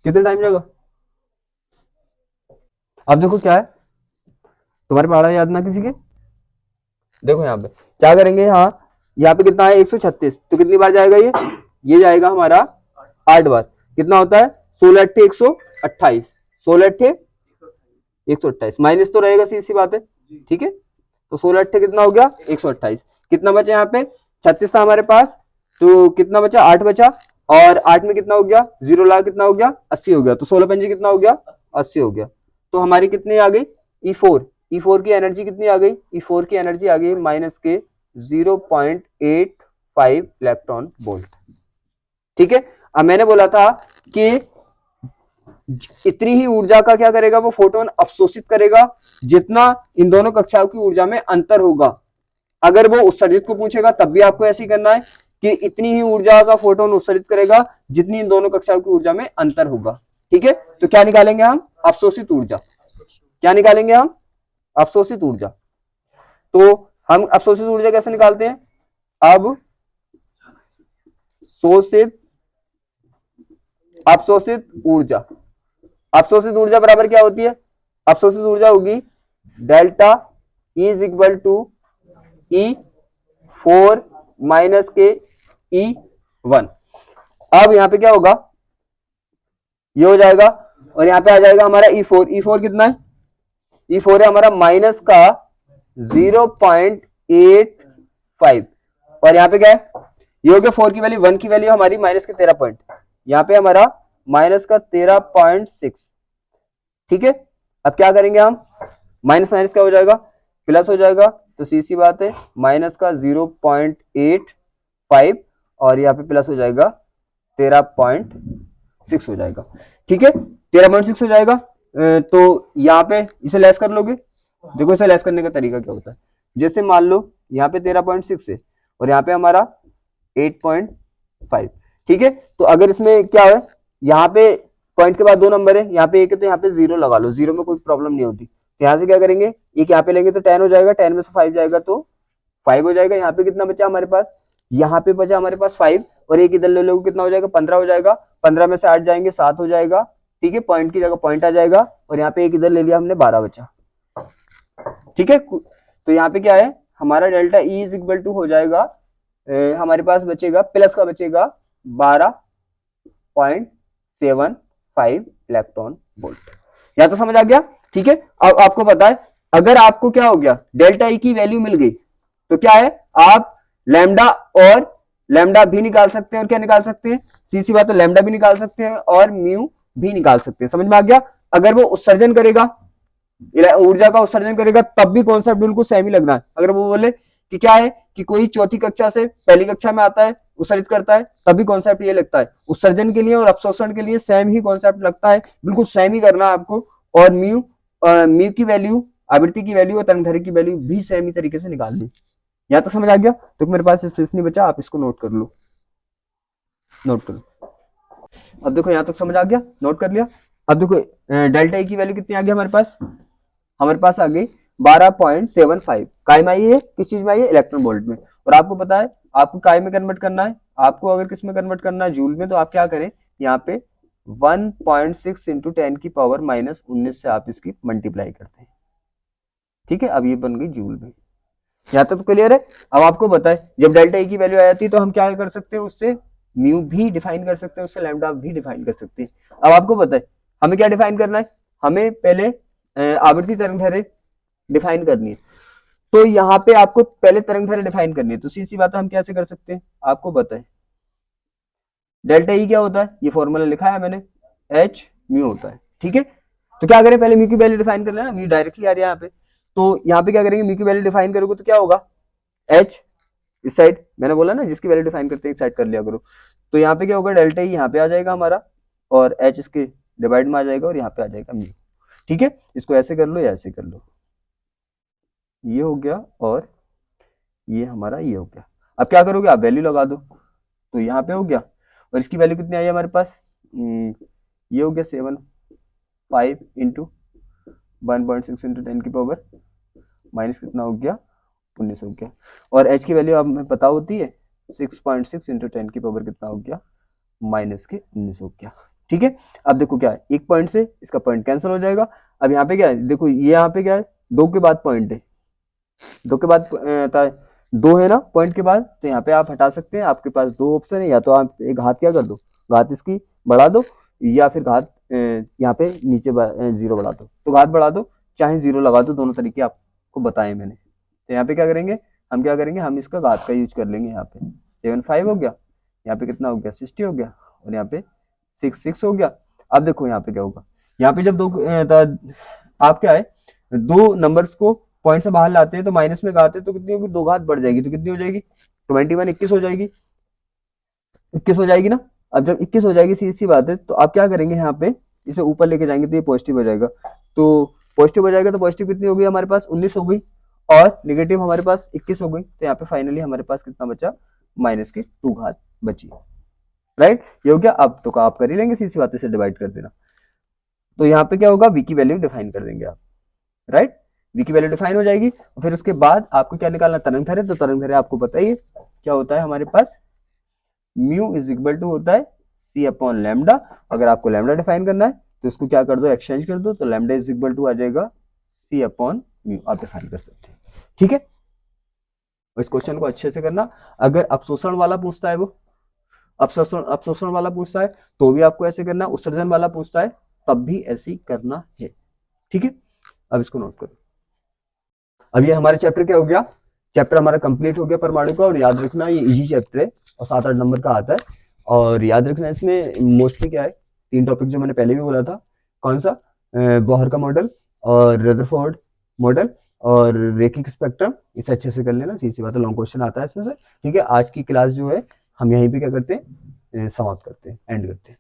कितने टाइम जाएगा, अब देखो क्या है, तुम्हारे पढ़ा याद ना किसी के, देखो यहाँ पे क्या करेंगे, यहाँ पे कितना है 136, तो कितनी बार जाएगा ये जाएगा हमारा 8 बार, कितना होता है 16 अट्ठे 128, 16 अट्ठे 128, माइनस तो रहेगा, सीधी सी बात है। ठीक है, तो 16 अट्ठे कितना हो गया 128, कितना बचा यहाँ पे 36 था हमारे पास, तो कितना बचा 8 बचा, और 8 में कितना हो गया 0 लगा कितना हो गया 80 हो गया, तो 16 पंजे कितना हो गया 80 हो गया। तो हमारी कितनी आ गई E4, E4 की एनर्जी कितनी आ गई, E4 की एनर्जी आ गई माइनस के 0.85 इलेक्ट्रॉन वोल्ट। ठीक है, अब मैंने बोला था कि इतनी ही ऊर्जा का क्या करेगा वो फोटोन अवशोषित करेगा जितना इन दोनों कक्षाओं की ऊर्जा में अंतर होगा। अगर वो उत्सर्जित को पूछेगा तब भी आपको ऐसे ही करना है कि इतनी ही ऊर्जा का फोटोन उत्सर्जित करेगा जितनी इन दोनों कक्षाओं की ऊर्जा में अंतर होगा। ठीक है, तो क्या निकालेंगे हम अवशोषित ऊर्जा, क्या निकालेंगे हम अवशोषित ऊर्जा। तो हम अवशोषित ऊर्जा कैसे निकालते हैं, अब शोषित अवशोषित ऊर्जा, अवशोषित ऊर्जा बराबर क्या होती है, अवशोषित ऊर्जा होगी delta is equal to E4 minus के E1। अब यहां पे क्या होगा, ये हो जाएगा और यहां पे आ जाएगा हमारा E4, E4 कितना है, E4 है हमारा माइनस का 0.85 और यहाँ पे क्या है, ये हो गया 4 की वैल्यू, 1 की वैल्यू हमारी माइनस के 13 पॉइंट, यहाँ पे हमारा माइनस का 13.6। ठीक है, अब क्या करेंगे हम, माइनस माइनस क्या हो जाएगा प्लस हो जाएगा, तो सीधी बात है माइनस का 0.85 और यहाँ पे प्लस हो जाएगा 13.6 हो जाएगा। ठीक है, 13.6 हो जाएगा, तो यहाँ पे इसे लेस कर लोगे, देखो इसे लेस करने का तरीका क्या होता है, जैसे मान लो यहाँ पे 13.6 है और यहाँ पे हमारा 8.5। ठीक है, तो अगर इसमें क्या है, यहाँ पे पॉइंट के बाद 2 नंबर है, यहाँ पे 1 है तो यहाँ पे 0 लगा लो, 0 में कोई प्रॉब्लम नहीं होती। तो यहाँ से क्या करेंगे, एक यहाँ पे लेंगे तो 10 हो जाएगा, 10 में से 5 जाएगा तो 5 हो जाएगा। यहाँ पे कितना बचा हमारे पास, यहाँ पे बचा हमारे पास 5 और एक इधर ले लो कितना हो जाएगा 15 हो जाएगा, 15 में से 8 जाएंगे 7 हो जाएगा। ठीक है, पॉइंट की जगह पॉइंट आ जाएगा और यहाँ पे एक इधर ले लिया हमने 12 बचा। ठीक है, तो यहाँ पे क्या है हमारा delta E is equal to हो जाएगा, हमारे पास बचेगा प्लस का बचेगा 12.75 इलेक्ट्रॉन वोल्ट। या तो समझ आ गया। ठीक है, अब आपको पता है अगर आपको क्या हो गया डेल्टा ई की वैल्यू मिल गई तो क्या है, आप लैम्डा और लैम्डा भी निकाल सकते हैं और क्या निकाल सकते हैं, सीधी बात है लैम्डा भी निकाल सकते हैं और म्यू भी निकाल सकते हैं। समझ में आ गया। अगर वो उत्सर्जन करेगा, ऊर्जा का उत्सर्जन करेगा तब भी कॉन्सेप्ट बिल्कुल सेम ही लगना है। अगर वो बोले कि क्या है कि कोई चौथी कक्षा से पहली कक्षा में आता है उत्सर्जित करता है तभी कॉन्सेप्ट ये लगता है, उत्सर्जन के लिए और अवशोषण के लिए सेम ही कॉन्सेप्ट लगता है, बिल्कुल सेम ही करना है आपको। और म्यू की वैल्यू, आवृत्ति की वैल्यू और तरंगदैर्घ्य की वैल्यू भी सेम ही तरीके से निकालनी। यहाँ तक समझ आ गया। तो मेरे पास स्पेस नहीं बचा, आप इसको नोट कर लो, नोट करो। अब देखो यहाँ तक समझ आ गया, नोट कर लिया। अब देखो डेल्टा ई की वैल्यू कितनी आ गई हमारे पास, हमारे पास आ गई 12.75। काय में आई है, किस चीज में आई है, इलेक्ट्रॉन वोल्ट में। और आपको पता है आपको काय में कन्वर्ट करना है, आपको अगर किस में कन्वर्ट करना है जूल में, तो आप क्या करें यहाँ पे 1.6 इंटू 10 की पावर माइनस 19 से आप इसकी मल्टीप्लाई करते हैं। ठीक है, अब ये बन गई जूल में। यहाँ तक तो क्लियर है। अब आपको बताए जब डेल्टा ई की वैल्यू आ जाती है तो हम क्या कर सकते हैं, उससे म्यू भी डिफाइन कर सकते हैं, उससे लैम्डा भी डिफाइन कर सकते हैं। अब आपको पता है हमें क्या डिफाइन करना है, हमें पहले आवृत्ति तरंगदैर्घ्य डिफाइन करनी है। तो यहाँ पे आपको पहले तरंग दैर्घ्य डिफाइन करनी है। तो सीधी सी बात है, हम कैसे कर सकते हैं, आपको बताए डेल्टा ई क्या होता है, ये फॉर्मूला लिखा है मैंने, एच म्यू होता है, ठीक है। तो क्या करें, पहले म्यू की वैल्यू डिफाइन कर लेना, म्यू डायरेक्टली आ रही है यहाँ पे। तो यहाँ पे क्या करेंगे, म्यू की वैल्यू डिफाइन करोगे तो क्या होगा, एच इस साइड, मैंने बोला ना जिसकी वैल्यू डिफाइन करते हैं इस साइड कर लिया करो। तो यहाँ पे क्या होगा, डेल्टा ई यहाँ पे आ जाएगा हमारा, और एच इसके डिवाइड में आ जाएगा, और यहाँ पे आ जाएगा म्यू, ठीक है। इसको ऐसे कर लो या ऐसे कर लो, ये हो गया, और ये हमारा ये हो गया। अब क्या करोगे, आप वैल्यू लगा दो, तो यहाँ पे हो गया, और इसकी वैल्यू कितनी आई है हमारे पास, ये हो गया 7.5 इंटू 1.6 इंटू 10 की पावर माइनस कितना हो गया, 19 हो गया। और एच की वैल्यू हमें पता होती है 6.6 इंटू 10 की पावर कितना हो गया, माइनस के 19 हो गया, ठीक है। अब देखो क्या है, एक पॉइंट से इसका पॉइंट कैंसिल हो जाएगा। अब यहाँ पे क्या है, देखो ये यहाँ पे क्या है, दो के बाद पॉइंट है, दो के बाद दो है ना पॉइंट के बाद, तो यहाँ पे आप हटा सकते हैं, आपके पास दो ऑप्शन है, या तो आप एक घात क्या कर दो, घात इसकी बढ़ा दो, या फिर घात यहाँ पे नीचे जीरो बढ़ा दो, तो घात बढ़ा दो चाहे जीरो लगा दो, दोनों तरीके आपको बताए मैंने। तो यहाँ पे क्या करेंगे, हम क्या करेंगे, हम इसका घात का यूज कर लेंगे। यहाँ पे 7.5 हो गया, यहाँ पे कितना हो गया 60 हो गया, और यहाँ पे 6 हो गया। अब देखो यहाँ पे क्या होगा, यहाँ पे जब दो आप क्या है, दो नंबर्स को पॉइंट से बाहर लाते हैं तो माइनस में घात है, तो कितनी होगी, दो घात बढ़ जाएगी, तो कितनी हो जाएगी 21, 21 हो जाएगी, 21 हो जाएगी ना। अब जब 21 हो जाएगी, सीधी सी बात है, तो आप क्या करेंगे, यहाँ पे इसे ऊपर लेके जाएंगे तो ये पॉजिटिव हो जाएगा, तो पॉजिटिव हो जाएगा, तो पॉजिटिव कितनी हो गई हमारे पास 19 हो गई, और निगेटिव हमारे पास 21 हो गई, तो यहाँ पे फाइनली हमारे पास कितना बचा, माइनस की 2 घात बची, राइट। ये हो गया। अब तो आप कर ही लेंगे, सीधी सी बात, से डिवाइड कर देना। तो यहाँ पे क्या होगा, वी की वैल्यू डिफाइन कर देंगे आप, राइट। वी की वैल्यू डिफाइन हो जाएगी, और फिर उसके बाद आपको क्या निकालना, तरंग दैर्घ्य। तो तरंग दैर्घ्य आपको बताइए क्या होता है हमारे पास, म्यू इज इक्वल टू होता है सी अपॉन लैम्डा। अगर आपको लैम्डा डिफाइन करना है तो इसको क्या कर दो, एक्सचेंज कर दो, तो लैम्डा इज इक्वल टू आ जाएगा सी अपॉन म्यू, आप डिफाइन कर सकते हैं, ठीक है। इस क्वेश्चन को अच्छे से करना। अगर अपशोषण वाला पूछता है, वो अपशोषण वाला पूछता है तो भी आपको ऐसे करना, उत्सर्जन वाला पूछता है तब भी ऐसे ही करना है, ठीक है। अब इसको नोट करो। अब ये हमारे चैप्टर क्या हो गया, चैप्टर हमारा कंप्लीट हो गया परमाणु का। और याद रखना ये इजी चैप्टर है, और 7-8 नंबर का आता है। और याद रखना इसमें मोस्टली क्या है, 3 टॉपिक जो मैंने पहले भी बोला था, कौन सा, बोहर का मॉडल, और रदरफोर्ड मॉडल, और रेखिक स्पेक्ट्रम, इसे अच्छे से कर लेना, सीधी सी बात है, लॉन्ग क्वेश्चन आता है इसमें से, ठीक है। आज की क्लास जो है हम यहीं पे क्या करते हैं, समाप्त करते हैं, एंड करते हैं।